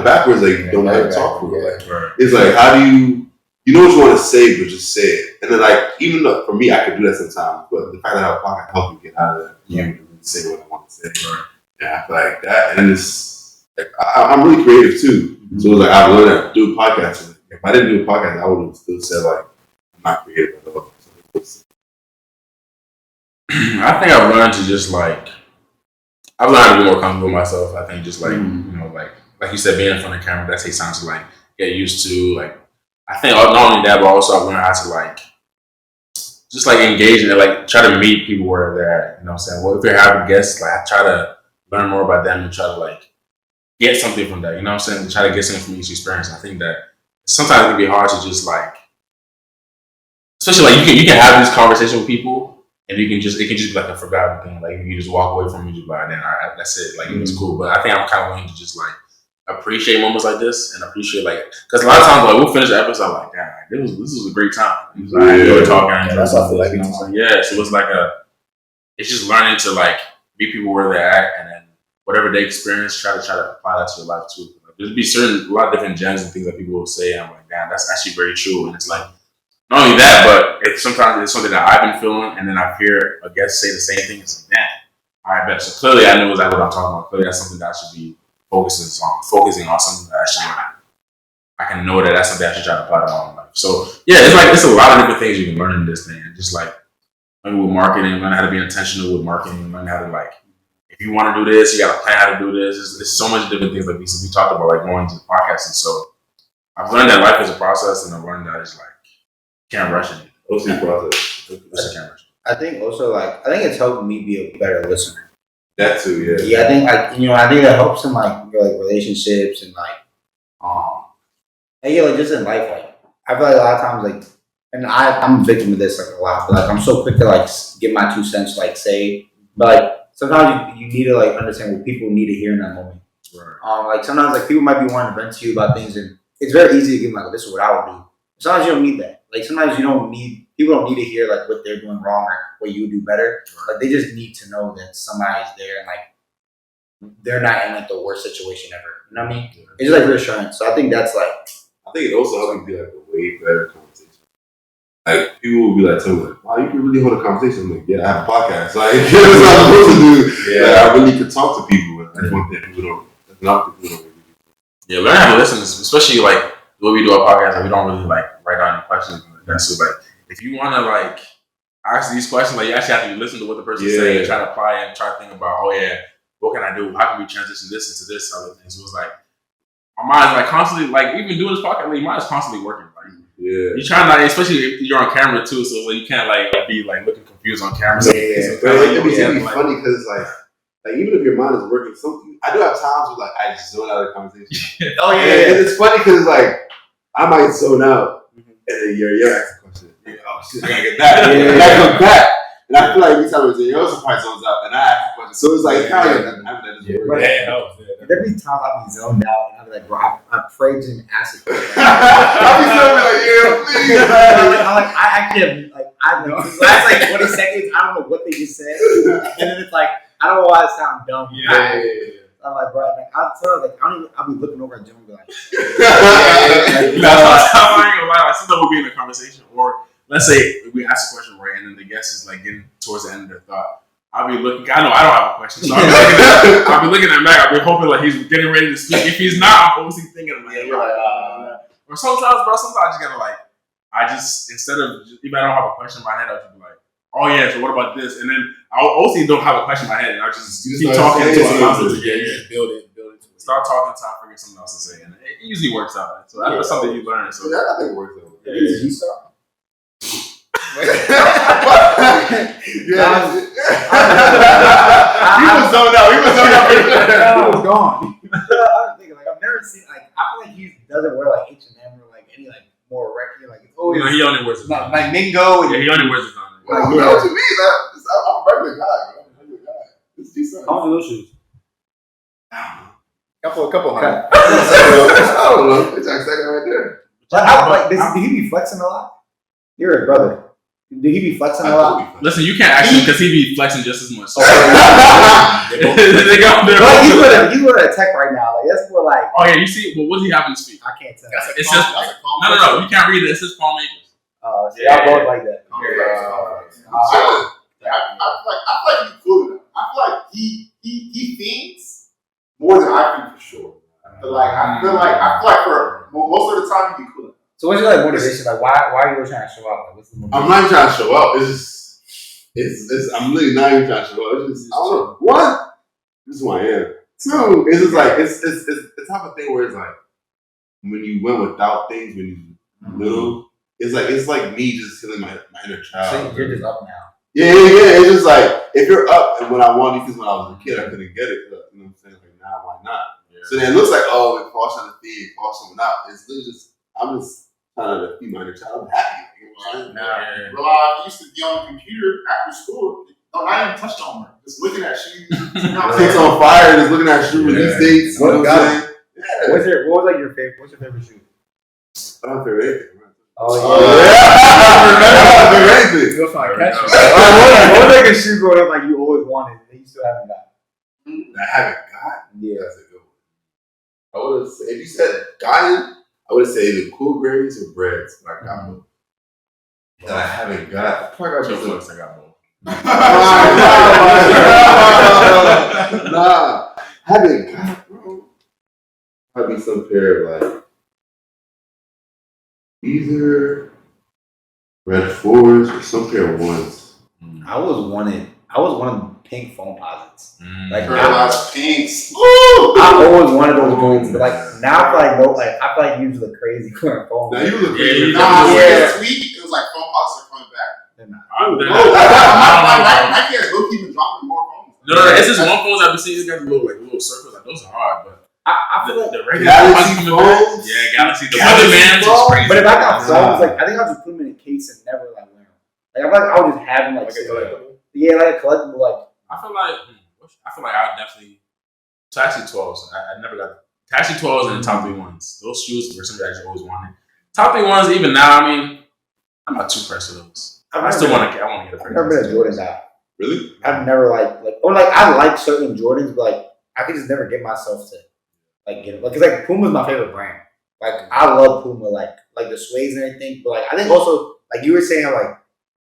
Speaker 2: backwards. Like you don't know how to talk for it. Like, it's like how do you know what you want to say, but just say it. And then like even though for me I could do that sometimes, but the fact that I can help you get out of that, you know, say what I want to say. Yeah, I feel like that, and it's. Like, I'm really creative too, so it's like I've learned how to do podcasting. If I didn't do a podcast, I would have still said like I'm not creative at all.
Speaker 1: I think I've learned to just like I've learned to be more comfortable with myself. I think just like like you said, being in front of the camera, that takes time to like get used to. Like I think not only that, but also I've learned how to like just like engage and like try to meet people where they're at. You know what I'm saying? Well, if you're having guests, like I try to learn more about them and try to like get something from that. You know what I'm saying? To try to get something from each experience. I think that sometimes it can be hard to just like, especially like you can have this conversation with people, and it can just be like a forgotten thing. Like you just walk away from it, just like, then all right, that's it. Like it's cool. But I think I'm kind of willing to just like appreciate moments like this and appreciate like, because a lot of times like we'll finish the episode like, damn, this was a great time. I enjoyed talking.
Speaker 4: That's what I feel like.
Speaker 1: You know what I'm saying? Yeah. So it's like it's just learning to like meet people where they're at, and then whatever they experience, try to apply that to your life too. Like, there'll be a lot of different gems and things that people will say, and I'm like, damn, that's actually very true. And it's like, not only that, but sometimes it's something that I've been feeling, and then I hear a guest say the same thing. It's like, damn, all right, bet. So clearly, I know exactly what I'm talking about. Clearly, that's something that I should be focusing on something that actually I can know that that's something I should try to apply to my own life. So yeah, it's a lot of different things you can learn in this thing, and just like learn with marketing, learn how to be intentional with marketing, learn how to like, if you want to do this, you got to plan how to do this. There's so much different things like we talked about, like going to the podcasting. So I've learned that life is a process, and I've learned that it's like can't rush it.
Speaker 2: What's the process?
Speaker 1: Can't rush it.
Speaker 3: I think also like I think it's helped me be a better listener.
Speaker 2: That too, yeah.
Speaker 3: Yeah, I think like I think that helps in like your like relationships and like and yeah, like just in life, like I feel like a lot of times like, and I'm a victim of this like a lot, but like I'm so quick to like give my 2 cents, like say, but like sometimes you need to like understand what people need to hear in that moment.
Speaker 1: Right.
Speaker 3: Like sometimes like people might be wanting to vent to you about things, and it's very easy to give them like, this is what I would do. Sometimes you don't need that. Like sometimes people don't need to hear like what they're doing wrong or what you do better. Like they just need to know that somebody's there and like they're not in like the worst situation ever. You know what I mean?
Speaker 2: Yeah.
Speaker 3: It's just like reassurance. So I think that's like,
Speaker 2: I think it also helps me be like a way better conversation. Like people will be like, tell me like, wow, you can really hold a conversation. I'm like, yeah, I have a podcast. Like that's what I'm supposed to do. Yeah, like, I really could talk to people. And that's one thing people don't. That's not people don't really do.
Speaker 1: Yeah, learn how to listen, especially like the way we do our podcast. Like, we don't really like write down any questions. So like, if you want to like ask these questions, like you actually have to listen to what the person's saying and try to apply and try to think about, oh yeah, what can I do? How can we transition this into this other thing? So it's like my mind's like constantly like, even doing this podcast, like, your mind is constantly working. Like you try not, especially if you're on camera too, so like, you can't like be like looking confused on camera. So,
Speaker 2: but it'd be funny because like even if your mind is working, I do have times where like I just zone out of the conversation. And it's funny because like I might zone out. And then you're asking questions. Oh, she's gonna get that. And I come back. And I feel like every time you're also probably zones out. And I ask a question. So it's like, kind of
Speaker 3: it helps. There be times I'll be zoned out and I'll be like, bro, I prayed to ask a question.
Speaker 2: I'll be like, yeah, please.
Speaker 3: I'm like, I actually have, like, I know. The last like 20 seconds, I don't know what they just said. And then it's like, I don't know why it sounds dumb. I'm like, bro, like, I'll be looking over at Jim and be like,
Speaker 1: I'm not gonna lie. Sometimes we'll be in a conversation, or let's say we ask a question, right, and then the guest is like getting towards the end of their thought. I'll be looking. I know I don't have a question, so I'll be looking at Mac. I'll be hoping like he's getting ready to speak. If he's not, I'm obviously thinking of like, or sometimes, bro, I just gotta like, instead of if I don't have a question in my head, I'll just be like, oh yeah, so what about this? And then I also don't have a question in my head, and I just keep talking until I'm answer to get build it. Start talking until I figure something else to say, and it usually works out. So that's something you learn. So
Speaker 2: I think it works out.
Speaker 3: you start.
Speaker 2: He was zoned out. He was
Speaker 3: gone. I'm thinking like I've never seen like I feel like he doesn't wear like H&M or like any like more regular like it's always
Speaker 1: he only wears his
Speaker 3: like Mingo.
Speaker 1: Yeah, he only wears his on.
Speaker 2: What you mean? I'm a regular guy.
Speaker 3: How much are those shoes?
Speaker 4: Couple hundred.
Speaker 2: I don't know. It's exactly right there.
Speaker 3: But did he be flexing a lot? You're a brother. Did he be flexing a lot?
Speaker 1: Listen, you can't ask him because he be flexing just as much. So.
Speaker 3: He's wearing a tech right now. Like that's more like.
Speaker 1: Oh yeah, you see, but what does he have in his feet?
Speaker 3: I can't tell.
Speaker 1: It's just no. You can't read it. It's just palm ankles.
Speaker 3: Oh, y'all both like that.
Speaker 2: I feel like he's cool enough. I feel like he thinks more than I think for sure. I feel like for most of the time he be cool enough.
Speaker 3: So what's your like motivation? Like why are you trying to show up? Like, what's the motivation?
Speaker 2: I'm not even trying to show up. It's I'm really not even trying to show up. It's just I don't know. One, this is who I am. Two, it's just like it's the type of thing where it's like when you went without things when you little, it's like me just feeling my inner child.
Speaker 3: So you're just up now.
Speaker 2: Yeah. It's just like if you're up and when I wanted, because when I was a kid I couldn't get it. But, you know what I'm saying? Like now why not?
Speaker 1: Yeah.
Speaker 2: So then it looks like, oh, it falls on the feed, it falls someone out. It's literally just, I'm just trying to feed my inner child. I'm happy. You know what I'm saying?
Speaker 5: I used to be on the computer after school. No, not even touched on her. Just looking at shoes.
Speaker 2: It's on fire, just looking at shoes, release dates. You know what I'm saying? Yeah.
Speaker 3: What was like your favorite? What's your favorite shoe?
Speaker 2: I don't feel anything.
Speaker 3: Oh
Speaker 2: I don't feel anything.
Speaker 4: You'll find catch.
Speaker 3: What was like a shoe growing up like you always wanted and you still haven't got?
Speaker 2: I haven't gotten.
Speaker 3: Yeah.
Speaker 2: That's a good one. I would have said, if you said gotten, I would have said either Cool Grades or Breads. But I got both. That I haven't got. I got
Speaker 1: I got both.
Speaker 2: Nah, haven't got, bro. Probably some pair of like either Red 4s or some pair of 1s.
Speaker 3: I was one of the pink phone posits. Like
Speaker 5: Paralyzed pinks.
Speaker 3: I always wanted those ones, but like now I feel like you look crazy wearing phone.
Speaker 2: Now you look
Speaker 1: Yeah,
Speaker 5: Nah, sweet. It was like phone posts are coming back. Nike has low key been dropping more phones.
Speaker 1: No, it's just one phones I've been seeing. These guys little circles. Like those are hard, but
Speaker 3: I feel like
Speaker 1: the regular
Speaker 2: Galaxy
Speaker 1: phones coming back.
Speaker 2: phones?
Speaker 1: Yeah, Galaxy. The
Speaker 2: Galaxy
Speaker 1: Weatherman's is
Speaker 2: phones?
Speaker 1: crazy.
Speaker 3: but if I got phones, like I think I'll just put them in a case and never like wear them. Like I feel like I would just have them like
Speaker 4: Like a collectible?
Speaker 3: yeah, like a collectible. Like
Speaker 1: I feel like I would definitely Taxi 12s. I never got Taxi 12s and the top 3 ones. Those shoes were something I just always wanted. Top 3 ones, even now. I mean, I'm not too pressed with those. I want to get a pair.
Speaker 3: I've never been a Jordan guy.
Speaker 2: Really?
Speaker 3: I've never I like certain Jordans, but like I could just never get myself to like get it. Because like Puma's my favorite brand. Like I love Puma, like the suedes and everything. But like I think also like you were saying, like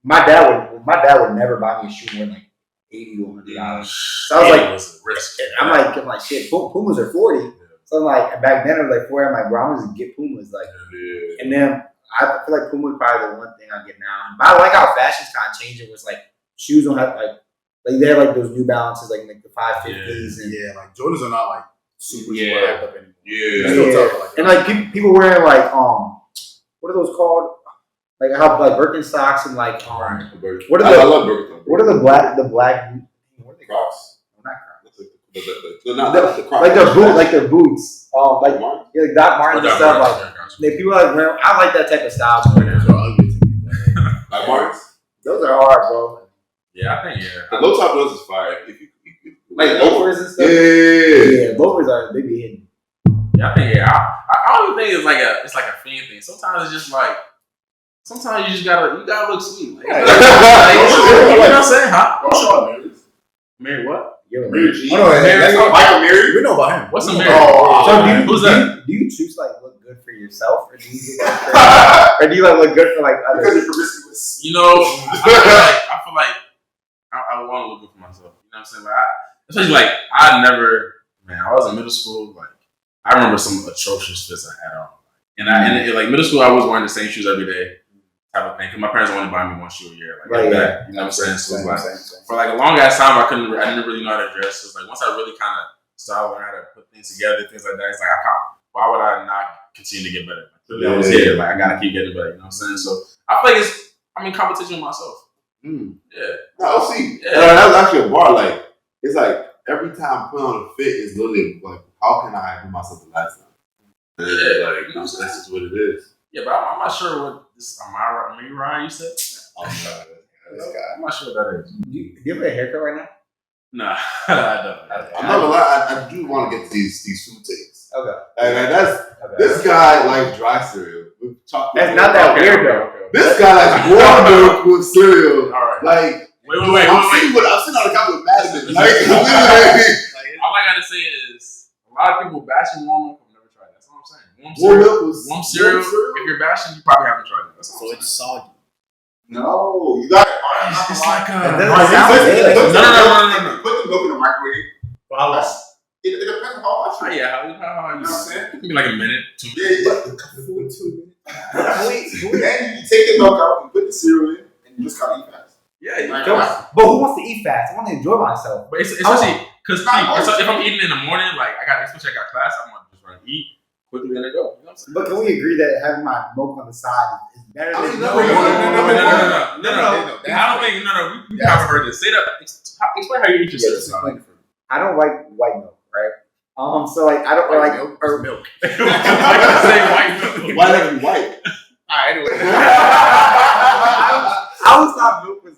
Speaker 3: my dad would never buy me a shoe worth like $80 to $100. So I was like,
Speaker 1: was a risk.
Speaker 3: I'm like shit. Pumas are $40. So I'm like, back then it was like $40. I'm like, bro, I'm just get Pumas. Like, and then I feel like Puma is probably the one thing I get now. But I like how fashion's kind of changing. Was like shoes don't have like they have like those New Balances, like the 550s, and
Speaker 4: Like Jordans are not like super
Speaker 1: Yeah.
Speaker 4: hyped up anymore.
Speaker 2: Yeah.
Speaker 4: They're still tough, like
Speaker 3: and like people wearing like what are those called? Like how like Birkenstocks and like what
Speaker 2: I
Speaker 3: are
Speaker 2: love Burger.
Speaker 3: what are the black what are they called?
Speaker 2: Crocs?
Speaker 3: No, not Crocs.
Speaker 2: Not the Crocs.
Speaker 3: Like their boots. Like
Speaker 2: Martin?
Speaker 3: yeah, like Doc Martens and stuff. Like people like wearing. I like that type of style.
Speaker 4: Those are ugly to me.
Speaker 2: Like Martins?
Speaker 3: Those are hard, bro.
Speaker 1: Yeah, I think
Speaker 2: The low top ones is fire. If you
Speaker 3: Like loafers and stuff.
Speaker 2: yeah.
Speaker 3: Yeah, loafers they be hitting.
Speaker 1: Yeah, I think I don't even think it's like a fan thing. Sometimes it's just like sometimes you just gotta look sweet. Like,
Speaker 3: Yeah.
Speaker 1: you know what I'm saying? Huh?
Speaker 5: Don't show it, man.
Speaker 1: Mary what?
Speaker 3: You're
Speaker 5: Mary G.
Speaker 3: Oh, no, that's not
Speaker 5: Michael Mary.
Speaker 4: We know about him.
Speaker 1: What's a
Speaker 4: We know
Speaker 1: Mary?
Speaker 4: about him.
Speaker 3: So
Speaker 1: Who's that?
Speaker 3: do you choose to like look good for yourself, or do you get like or do you like look good for like
Speaker 5: Because
Speaker 3: others?
Speaker 5: you're promiscuous.
Speaker 1: You know, I feel like I want to look good for myself. You know what I'm saying? Like, especially like I was in middle school. Like I remember some atrocious fits I had on, and like middle school I was wearing the same shoes every day, type of thing. Cause my parents only buy me one shoe a year, like that. You know what I'm saying? So it's like for like a long ass time I didn't really know how to dress. So it's like once I really kind of started learning how to put things together, things like that. It's like why would I not continue to get better? Like, clearly I was here. Like I gotta keep getting better. You know what I'm saying? So I feel like I'm in competition with myself. Yeah.
Speaker 2: No, see,
Speaker 1: Yeah.
Speaker 2: that was actually a bar. Like, it's like every time I put on a fit, it's literally like, how can I do myself the last time? And
Speaker 1: Yeah.
Speaker 2: like, that's just what it is.
Speaker 1: Yeah, but I'm not sure what this Ryan you said.
Speaker 2: Oh, no, this guy.
Speaker 1: I'm not sure what that is.
Speaker 3: Do you have a haircut right now?
Speaker 1: Nah, I don't.
Speaker 2: I'm not gonna lie, I do want to get these food takes.
Speaker 3: Okay.
Speaker 2: And that's this guy likes dry cereal with chocolate.
Speaker 3: That's not that weird though.
Speaker 2: This guy likes warm milk with cereal.
Speaker 1: All right.
Speaker 2: Like,
Speaker 1: Wait.
Speaker 2: I'm sitting on the couch with Madison. Like,
Speaker 1: All I gotta say is a lot of people bashing warm milk. I've never tried that. That's all I'm saying. Warm cereal. If you're bashing, you probably haven't tried it. That's all
Speaker 4: So
Speaker 1: I'm
Speaker 4: it's
Speaker 1: saying.
Speaker 4: soggy.
Speaker 5: No, you got it.
Speaker 1: It's like
Speaker 3: That
Speaker 1: a.
Speaker 3: doesn't sound good.
Speaker 1: No.
Speaker 5: Put the milk in the microwave.
Speaker 4: For how long?
Speaker 5: It depends on how much.
Speaker 1: Oh, yeah, how
Speaker 5: You know what I'm saying?
Speaker 1: it can be like a minute, 2 minutes.
Speaker 5: Then you take the milk out, you put the cereal in, and you just gotta eat fast.
Speaker 1: Yeah, you
Speaker 5: Like,
Speaker 1: know.
Speaker 3: But who wants to eat fast? I want to enjoy myself.
Speaker 1: But it's especially because
Speaker 5: Not
Speaker 1: if I'm eating in the morning, like especially I got class, I'm gonna just run eat quickly and then go. You know what I'm saying?
Speaker 3: But can we agree that having my milk on the side is better
Speaker 2: I
Speaker 3: than
Speaker 2: mean,
Speaker 3: no?
Speaker 2: no.
Speaker 1: I don't think we haven't heard this. Say that. Explain how you eat your cereal.
Speaker 3: I don't like white milk, right? So like I don't like
Speaker 4: milk
Speaker 3: or
Speaker 4: or milk.
Speaker 1: I can say white milk.
Speaker 2: Why not be white?
Speaker 4: Alright, anyway.
Speaker 3: I always thought milk was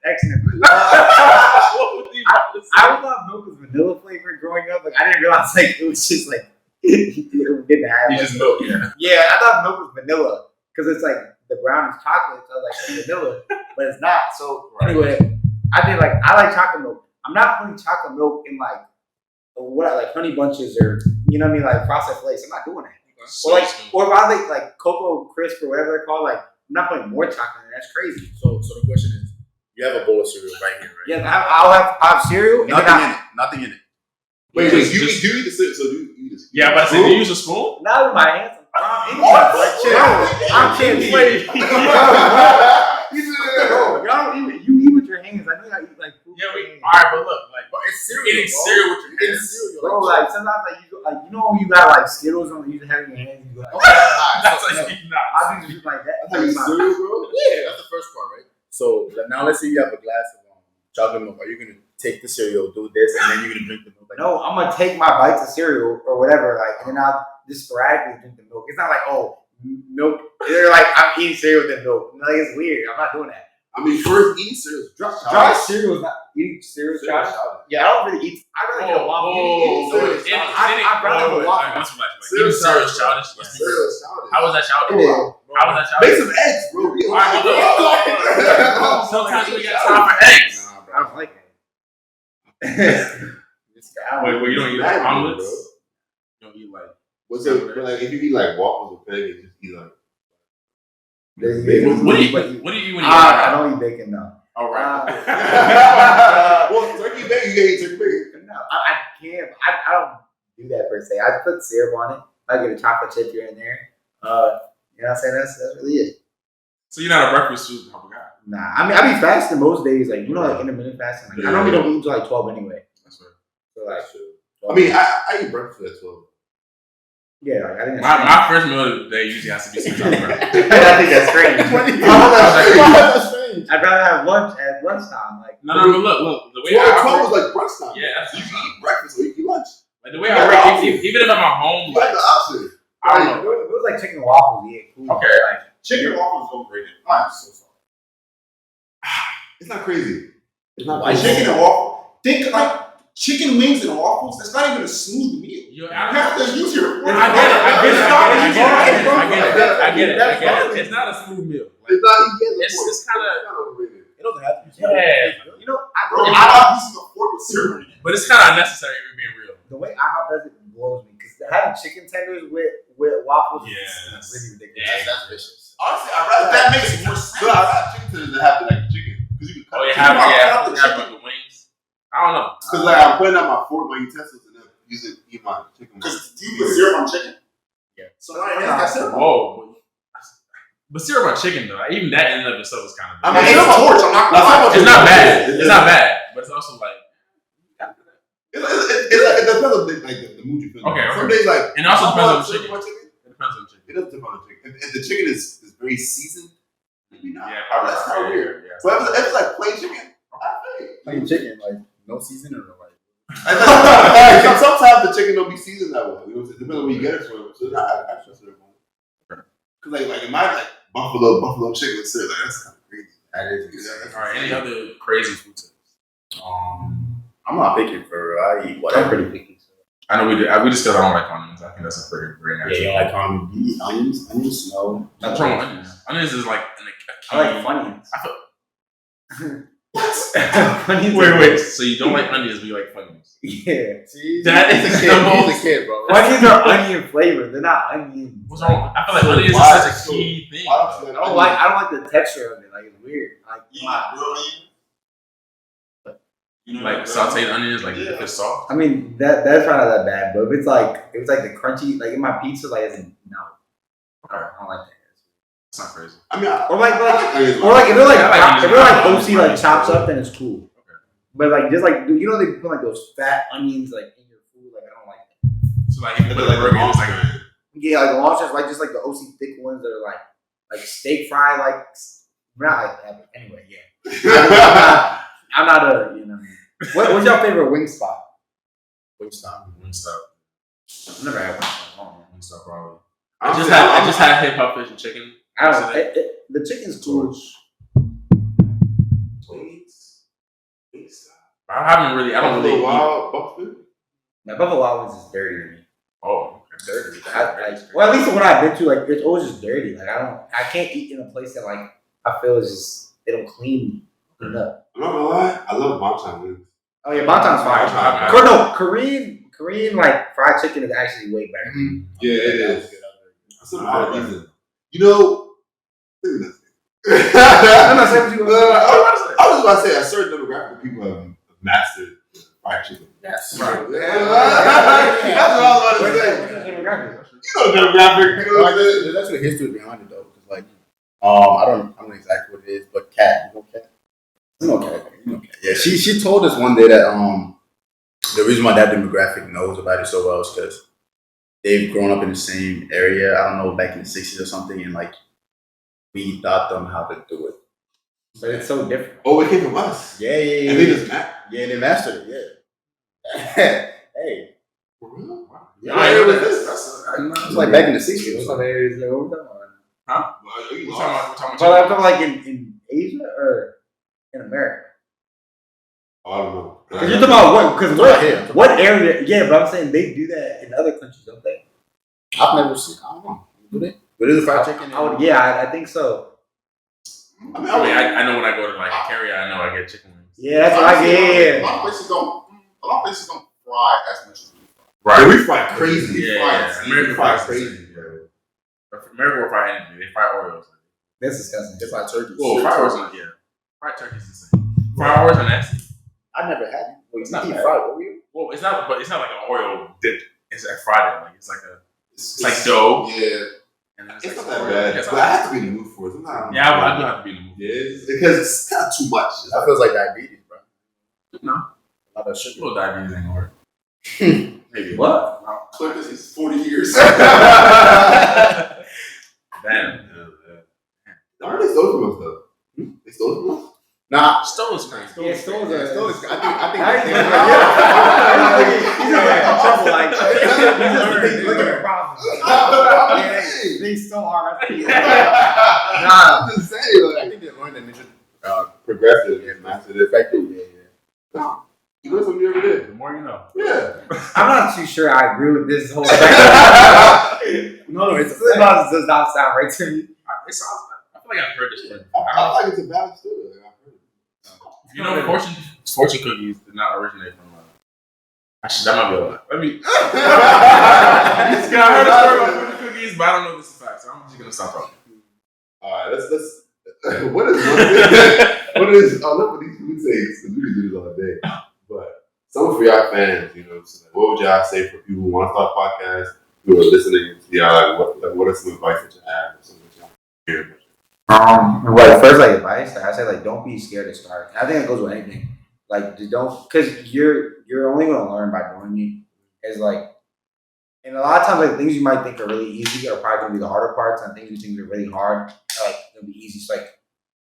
Speaker 3: excellent.
Speaker 1: What would you about to say?
Speaker 3: I always thought milk was vanilla flavored growing up. Like I didn't realize like it was just like it didn't have.
Speaker 1: You just milk, yeah.
Speaker 3: Yeah, I thought milk was vanilla because it's like the brown is chocolate, so I was like vanilla, but it's not. So anyway, I like chocolate milk. I'm not putting chocolate milk in like honey bunches or you know what I mean, like processed flakes. I'm not doing that. Or if I like Cocoa Crisp or whatever they're called, like I'm not putting more chocolate in. That's crazy.
Speaker 4: So the question is, you have a bowl of cereal right here, right?
Speaker 3: Yeah, I'll have cereal.
Speaker 4: Nothing in it.
Speaker 2: Wait,
Speaker 1: Just-
Speaker 2: do you eat the cereal? So do you eat this?
Speaker 1: Yeah, but I said, do you use a spoon?
Speaker 3: Not with my hands. I'm kidding. Bro, y'all don't eat. You eat with your hands. I know y'all eat like food.
Speaker 1: Yeah, alright, but look, like,
Speaker 4: But it's cereal.
Speaker 1: eating
Speaker 4: bro.
Speaker 1: cereal with your
Speaker 4: Eating
Speaker 1: hands.
Speaker 4: cereal,
Speaker 3: Bro, like sometimes like you know when you got like Skittles on, you just have in your hands. You go like,
Speaker 1: That's like eating out.
Speaker 3: I do just like that.
Speaker 2: That's how you cereal, bro?
Speaker 4: Yeah, that's the first part, right? So now let's say you have a glass of chocolate milk. Are you gonna take the cereal, do this, and then you're gonna drink the milk? Like,
Speaker 3: No, I'm gonna take my bites of cereal or whatever, like, and then I'll just sporadically drink the milk. It's not like milk. They're like I'm eating cereal with the milk. No, it's weird. I'm not doing that.
Speaker 2: I mean, first eating cereal is
Speaker 3: Dry cereal is not eating cereal. Yeah, I don't really eat. I'd rather get a waffle. I'd rather have a waffle.
Speaker 1: Eating cereal is childish.
Speaker 2: Cereal is childish.
Speaker 1: How was that childish?
Speaker 3: Yeah.
Speaker 1: How was that
Speaker 2: Make
Speaker 1: childish?
Speaker 2: some eggs, bro.
Speaker 1: Alright, but look. Sometimes we got time for eggs.
Speaker 4: Nah, bro.
Speaker 3: I don't like it.
Speaker 1: Wait, you don't eat like omelets?
Speaker 2: Bro.
Speaker 1: You don't eat like.
Speaker 2: What's up? But like, if you eat like waffles or pancakes, just eat like.
Speaker 1: What do you eat when you
Speaker 3: I don't eat bacon though.
Speaker 1: All right.
Speaker 2: Well, turkey bacon, you can eat turkey bacon.
Speaker 3: No, I can't. I don't do that per se. I put syrup on it. I get a chocolate chip here and there. You know what I'm saying? That's really it.
Speaker 1: So you're not a breakfast food type of guy.
Speaker 3: Nah, I mean I be fasting most days. Like you know, like intermittent fasting. Like I normally don't eat until like 12 anyway.
Speaker 1: That's right.
Speaker 3: So like,
Speaker 2: I mean, I eat breakfast at 12.
Speaker 3: yeah, like I think
Speaker 1: My first meal of the day usually has to be some type of breakfast.
Speaker 3: I think that's strange.
Speaker 4: That's strange.
Speaker 3: I'd rather have lunch at lunchtime. Like
Speaker 1: No, but look, the way
Speaker 2: 12
Speaker 1: I
Speaker 2: was
Speaker 1: operate,
Speaker 2: like brunch time.
Speaker 1: yeah, that's
Speaker 2: You can eat breakfast or you can eat lunch.
Speaker 1: like the way I operate, even if I'm at home,
Speaker 2: You like
Speaker 1: like
Speaker 2: the option.
Speaker 1: I don't know.
Speaker 3: It was like chicken and waffles. Yeah, cool.
Speaker 1: Okay.
Speaker 3: Like,
Speaker 5: Chicken waffles is overrated. I'm so sorry.
Speaker 2: It's not crazy. It's not
Speaker 5: Like
Speaker 2: crazy.
Speaker 5: chicken and waffle. Think like chicken wings and waffles. That's not even a smooth meal. You have to use your.
Speaker 1: I get it. It's not a smooth meal.
Speaker 2: It's not even
Speaker 1: It's kind of,
Speaker 2: not overrated.
Speaker 4: It doesn't have to be.
Speaker 1: yeah,
Speaker 3: you know,
Speaker 5: Bro, I'm not using a fork with syrup.
Speaker 1: but it's kind of unnecessary if you're being real.
Speaker 3: the way IHOP does it blows me because having chicken tenders with waffles
Speaker 1: Yeah,
Speaker 3: is really ridiculous.
Speaker 1: yeah.
Speaker 4: That's vicious.
Speaker 2: Honestly, I'd rather
Speaker 5: That makes more sense.
Speaker 2: But I'd rather chicken tenders than have like chicken. Because you can cut
Speaker 1: Oh, you
Speaker 2: chicken.
Speaker 1: have
Speaker 5: cut the
Speaker 1: like the wings. I don't know.
Speaker 2: Because like I'm putting out my fork, my utensils, and then eat my chicken.
Speaker 5: Because do you put syrup on chicken?
Speaker 4: Yeah.
Speaker 5: So now it has syrup on.
Speaker 1: Whoa. But syrup on chicken though, even that in and of itself is kind of.
Speaker 2: I mean,
Speaker 5: It's a torch. I'm not gonna lie.
Speaker 1: It's not bad. It's not bad, but it's also like.
Speaker 2: It depends on the mood you feel.
Speaker 1: Okay,
Speaker 2: Some
Speaker 1: okay.
Speaker 2: days like.
Speaker 1: And it also
Speaker 2: I
Speaker 1: depends on
Speaker 2: want
Speaker 1: the chicken.
Speaker 2: syrup on chicken.
Speaker 1: It depends on the chicken.
Speaker 2: It doesn't depend on the chicken. If the chicken is very seasoned, maybe not.
Speaker 1: Yeah, probably.
Speaker 2: That's kind of weird.
Speaker 1: Yeah.
Speaker 2: But if it's like plain chicken, I think.
Speaker 4: Plain chicken, like no seasoning or like.
Speaker 2: Sometimes the chicken don't be seasoned that well. You know, it depends on where you get it from. So I trust it. Cause like in my like buffalo chicken syrup, like that's kind of crazy.
Speaker 4: That is.
Speaker 1: All right. Any other crazy food tips?
Speaker 4: I'm not picky for. I eat
Speaker 3: I'm
Speaker 4: whatever.
Speaker 3: pretty picky. So.
Speaker 1: I know we discussed I don't like onions. I think that's a very
Speaker 4: Yeah,
Speaker 1: natural.
Speaker 4: you like you eat onions? Onions? No.
Speaker 1: What's wrong with onions? Onions is like a key.
Speaker 3: I like Funyuns.
Speaker 1: I feel-
Speaker 3: Funyuns.
Speaker 1: Wait. So you don't like onions, but you like Funyuns?
Speaker 3: Yeah.
Speaker 4: See,
Speaker 1: That
Speaker 4: he's
Speaker 1: is
Speaker 4: a
Speaker 1: the
Speaker 4: kid.
Speaker 1: most-
Speaker 4: He's a kid, bro.
Speaker 3: Funyuns are onion flavored. They're not onions.
Speaker 1: What's wrong? I feel like onions is
Speaker 2: Why-
Speaker 1: such a key thing.
Speaker 2: Why don't you
Speaker 3: I don't like the texture of it. Like it's weird. Like
Speaker 5: You eat real onion? You know,
Speaker 1: Like sauteed onions, like if it's soft.
Speaker 3: I mean that's probably not that bad, but if it's like the crunchy like in my pizza, like it's no.
Speaker 1: Okay.
Speaker 3: I don't like that.
Speaker 1: It's not crazy.
Speaker 2: I mean,
Speaker 3: Or like
Speaker 2: onions.
Speaker 3: or like if they're like
Speaker 1: Yeah, I like
Speaker 3: if they're like
Speaker 1: onions.
Speaker 3: OC like chops up, then it's cool.
Speaker 1: Okay.
Speaker 3: But like just like you know they put like those fat onions like in your food, like I don't like that.
Speaker 1: So like if you put a burger, it's like
Speaker 3: Yeah, like the launches like just like the OC thick ones that are like steak fry, like not like that. But anyway, yeah. I'm not a you know. What's your favorite wing spot?
Speaker 4: Wingstop.
Speaker 1: Wingstop.
Speaker 3: I've never had one.
Speaker 1: Wingstop probably.
Speaker 2: I
Speaker 1: I just had hip hop fish and chicken.
Speaker 3: I don't. The chicken's cool.
Speaker 1: I haven't really. I don't really.
Speaker 2: Wild Buffalo.
Speaker 3: Now, Buffalo Wild Wings is dirty to me.
Speaker 1: Oh,
Speaker 3: Dirty. Well, at least the one I've been to, like, it's always just dirty. Like, I can't eat in a place that, like, I feel is just, they don't clean up.
Speaker 2: I'm not gonna lie, I love Bonchon wings.
Speaker 3: Oh yeah, Bonton's fire. No, Korean like fried chicken is actually way better.
Speaker 2: Mm-hmm. Yeah, it is. That's a lot of reason. You know, I was about to say a certain demographic of people have mastered fried chicken.
Speaker 3: Yes.
Speaker 2: Right. That's what I was about to say. You know demographic. You know what I'm saying?
Speaker 4: There's actually a history behind it though, because like, I don't know exactly what it is, but Kat, you know Kat? Yeah, she told us one day that the reason why that demographic knows about it so well is because they've grown up in the same area. I don't know, back in the 60s or something, and like we taught them how to do it.
Speaker 3: But it's so different.
Speaker 2: Oh, it came from us.
Speaker 4: Yeah.
Speaker 2: And they just
Speaker 4: they mastered it. Yeah. Hey.
Speaker 2: For real? Wow.
Speaker 4: Yeah,
Speaker 2: Where was this?
Speaker 4: It's like back in the 60s.
Speaker 3: Some areas that we're talking about.
Speaker 1: Huh?
Speaker 2: We're
Speaker 1: talking
Speaker 3: But I'm talking like in Asia or in America.
Speaker 2: I don't know.
Speaker 3: Because you're talking about what? Because what area? Yeah, but I'm saying they do that in other countries, don't they?
Speaker 4: I've never seen. I don't know. Do they? But is it fried chicken?
Speaker 3: I think so.
Speaker 1: I know when I go to like a carrier, I know I get chicken wings.
Speaker 3: Yeah, that's what I get.
Speaker 5: A lot of places don't fry as much as we fry.
Speaker 1: Right.
Speaker 2: Yeah, we fry crazy.
Speaker 1: Yeah. American fry
Speaker 2: crazy.
Speaker 1: American will fry anything. They fry Oreos.
Speaker 3: That's disgusting.
Speaker 4: They fry turkey.
Speaker 1: Well, fried Oreos, yeah. Fried turkey's insane. Fried Oreos are nasty.
Speaker 4: I never had it.
Speaker 1: It's not
Speaker 4: bad.
Speaker 1: fried Oreo. Well, it's not like an Oreo dip. It's like fried. Like it's like dough.
Speaker 2: Yeah.
Speaker 1: And
Speaker 2: It's
Speaker 1: like
Speaker 2: not that bad. But I have to be in the mood for it. Sometimes
Speaker 1: I do have to be in the mood.
Speaker 2: Yeah, because it's kind of too much.
Speaker 4: That feels like diabetes, bro.
Speaker 1: No.
Speaker 4: A lot of sugar.
Speaker 1: Little diabetes ain't gonna work. Maybe.
Speaker 3: What?
Speaker 5: Clip this is 40 years.
Speaker 1: Damn.
Speaker 2: Aren't they stole from us though? They stole from us?
Speaker 4: Nah.
Speaker 1: Stone's crazy.
Speaker 3: Yeah, Stone's
Speaker 4: I think.
Speaker 3: He's in trouble. Like he's looking at problems. They so hard.
Speaker 2: I'm just saying.
Speaker 4: I think they learned that ninja
Speaker 2: Progressive and massive effective.
Speaker 4: Yeah.
Speaker 2: You know something you ever did?
Speaker 1: The more you know.
Speaker 2: Yeah.
Speaker 3: I'm not too sure I agree with this whole thing.
Speaker 4: No,
Speaker 3: It does not sound right to me.
Speaker 1: It sounds. I feel like I've heard this story.
Speaker 2: I feel like it's a valid story.
Speaker 1: You know, fortune cookies did not originate from. Actually, that might be a lie. Let me. I heard a story about fortune cookies, but I don't know if this is fact, so I'm just gonna stop talking.
Speaker 2: Alright, let's. What is one thing? What is? I love these food takes because we can do this all day. But some for y'all fans, you know, so what would y'all say for people who want to start podcasts, who are listening to y'all? What are some advice that you have? Or something that y'all hear?
Speaker 3: Right. First, like advice, I say like don't be scared to start. I think it goes with anything. Like just don't, because you're only gonna learn by doing it. It's like, and a lot of times like things you might think are really easy are probably gonna be the harder parts, and things you think are really hard are like gonna be easy. So like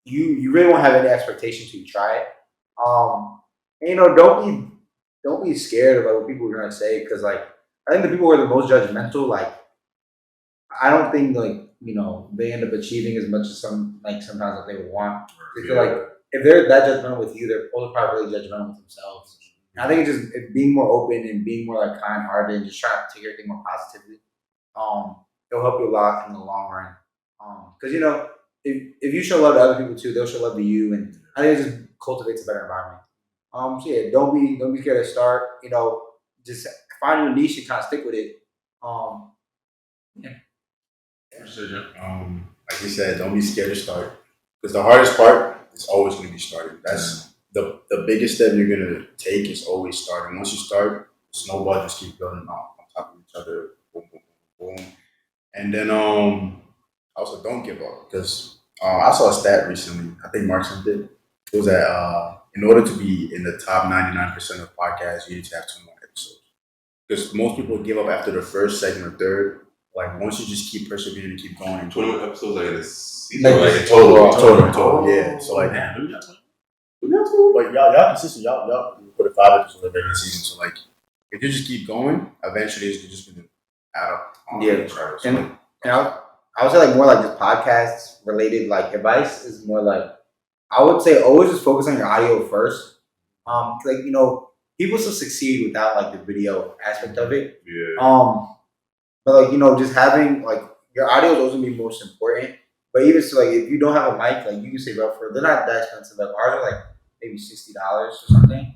Speaker 3: you really won't have any expectation till you try it. And, you know, don't be scared of like what people are trying to say, because like I think the people who are the most judgmental, like I don't think like, you know, they end up achieving as much as sometimes that they would want. They feel like if they're that judgmental with you, they're probably really judgmental with themselves. And I think it's being more open and being more like kind-hearted and just trying to take everything more positively. It'll help you a lot in the long run. Because you know, if you show love to other people too, they'll show love to you, and I think it just cultivates a better environment. So yeah, don't be scared to start. You know, just find your niche and kind of stick with it. Yeah.
Speaker 4: Like you said, don't be scared to start, because the hardest part is always going to be starting. That's the biggest step you're going to take is always starting. Once you start, snowball just keep building on top of each other. Boom, boom, boom, boom. And then also don't give up, because I saw a stat recently. I think Mark sent it. It was that in order to be in the top 99% of podcasts, you need to have 2 more episodes. Because most people give up after the first, second, or third. Like once you just keep persevering and keep going.
Speaker 2: 21 episodes like this season,
Speaker 3: like
Speaker 2: like
Speaker 4: total. Yeah. So like,
Speaker 1: Damn, who got 20?
Speaker 4: but y'all consistent. Y'all put a 5 episodes every season. So like, if you just keep going, eventually it's just going to add up.
Speaker 3: Yeah. And I would say like more like just podcasts related like advice is more like I would say always just focus on your audio first. Like people still succeed without like the video aspect of it.
Speaker 2: Yeah.
Speaker 3: But like just having like your audio is always gonna be most important. But even so, like if you don't have a mic, like you can save up for. They're not that expensive. Like ours are like maybe $60 or something.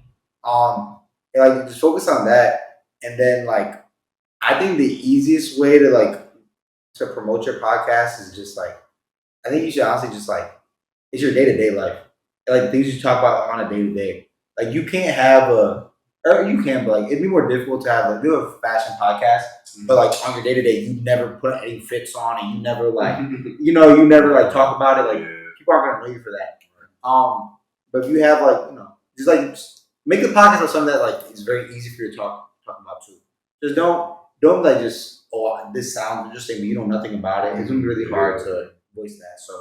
Speaker 3: And like just focus on that, and then like I think the easiest way to promote your podcast is just like I think you should honestly just like it's your day-to-day life, like things you talk about on a day-to-day. Like you can't have or you can, but like it'd be more difficult to have do a fashion podcast, but like on your day-to-day you never put any fits on and you never like you never like talk about it. Like people aren't gonna know you for that. But if you have just make the podcast of something that like is very easy for you to talk about too. Just don't like just this sounds interesting, but you know nothing about it. It's gonna be really hard to voice that. So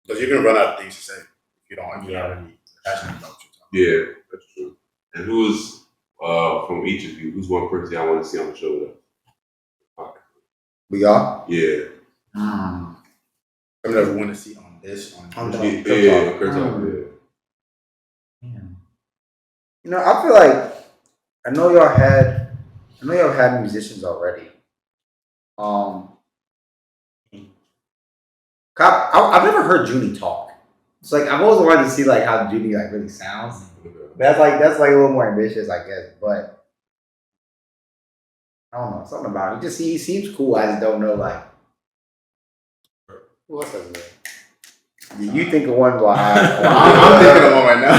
Speaker 4: because you're gonna run out of things to say if you don't have any passion about what
Speaker 2: Yeah, that's true. And who's from each of you? Who's one person y'all want to see on the show with us?
Speaker 3: we are.
Speaker 2: Yeah.
Speaker 4: I never want to see on this.
Speaker 2: Yeah. CurbTalks.
Speaker 3: I feel like I know y'all had musicians already. I've never heard Junie talk. It's like I've always wanted to see like how Junie like really sounds. That's like a little more ambitious, I guess. But I don't know, something about him. He seems cool. I just don't know like who else is there? You think of one?
Speaker 4: I'm thinking of one right now.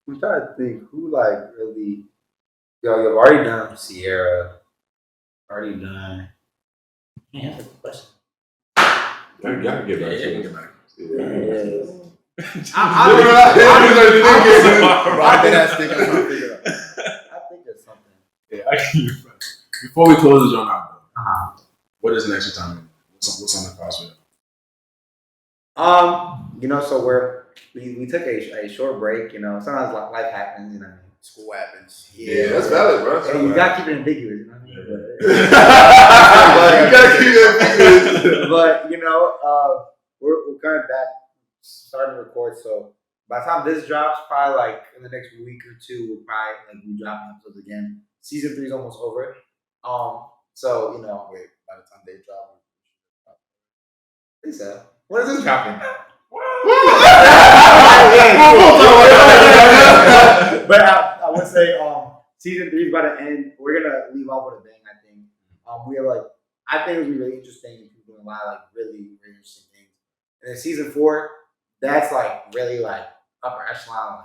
Speaker 3: I'm trying to think who like really. Yo, you've already done Sierra. Already done. Man, that's a good question.
Speaker 2: Y'all can get back to it.
Speaker 3: I think there's something.
Speaker 1: Yeah, before we close the joint out, what is next for Time? What's on the cards with it?
Speaker 3: So we took a short break. Sometimes life happens.
Speaker 4: School happens.
Speaker 2: Yeah, that's valid, bro.
Speaker 3: Hey, you gotta keep it ambiguous. You know what I mean?
Speaker 2: You gotta keep it ambiguous.
Speaker 3: But we're coming back, starting to record. So by the time this drops, probably like in the next week or two, we'll probably be dropping episodes again. Season 3 is almost over. So
Speaker 4: Wait, by the time they drop,
Speaker 3: I think so. What is this dropping? But I would say season 3 is about to end. We're gonna leave off with a bang. I think I think it would be really interesting. People doing a lot of like really, really interesting things. And then season 4, that's like really like upper echelon.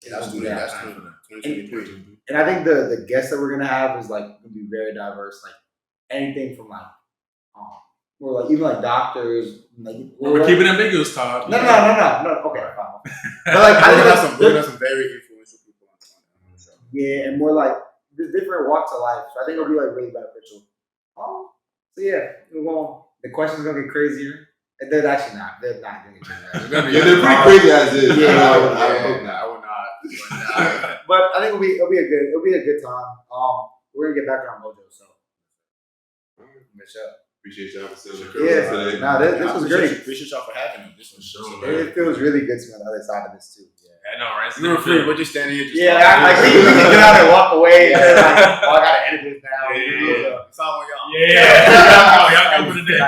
Speaker 4: that's 2023.
Speaker 3: And I think the guests that we're gonna have is like gonna be very diverse. Like anything from like or like even like doctors. Like
Speaker 1: We're keeping it ambiguous, Todd.
Speaker 3: No. Okay, fine. But like I think
Speaker 4: we're gonna have some very influential people on the show.
Speaker 3: Yeah, and more like there's different walks of life. So I think it'll be like really beneficial. So yeah, the questions are gonna get crazier. And they're actually not. They're not gonna get crazier.
Speaker 2: They're pretty crazy as is.
Speaker 3: Yeah,
Speaker 4: I would not.
Speaker 3: But I think it'll be a good time. We're gonna get back on mojo. So
Speaker 2: Appreciate y'all for sitting
Speaker 3: yeah. No, this was great.
Speaker 4: Appreciate y'all for having me. This was so
Speaker 3: It feels really good to be on the other side of this too.
Speaker 1: I know, right?
Speaker 4: We're just standing here.
Speaker 3: We can get out and walk away. And like, I gotta edit this now.
Speaker 4: It's all on y'all.
Speaker 1: Y'all go for the day.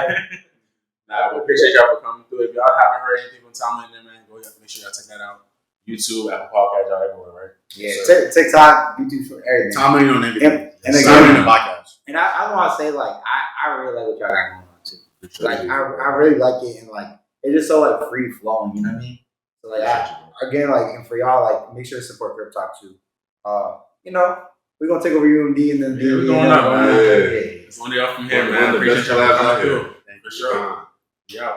Speaker 1: We appreciate y'all for coming through. If y'all haven't heard anything from Time Millionaire, man, go ahead, make sure y'all check that out. YouTube, Apple Podcast, y'all everywhere, right?
Speaker 3: Yeah, TikTok, YouTube, for everything.
Speaker 4: Time Millionaire on everything.
Speaker 3: And again,
Speaker 4: the podcast.
Speaker 3: And I want to say, like, I really like what y'all got going on too. Like, I really like it, and like, it's just so like free flowing. You know what I mean? So like, and for y'all, like, make sure to support CurbTalks too. We're gonna take over UMD and then
Speaker 1: we're going up, man.
Speaker 3: It's
Speaker 1: one day off from here, man. Appreciate y'all coming through. For sure. Yeah.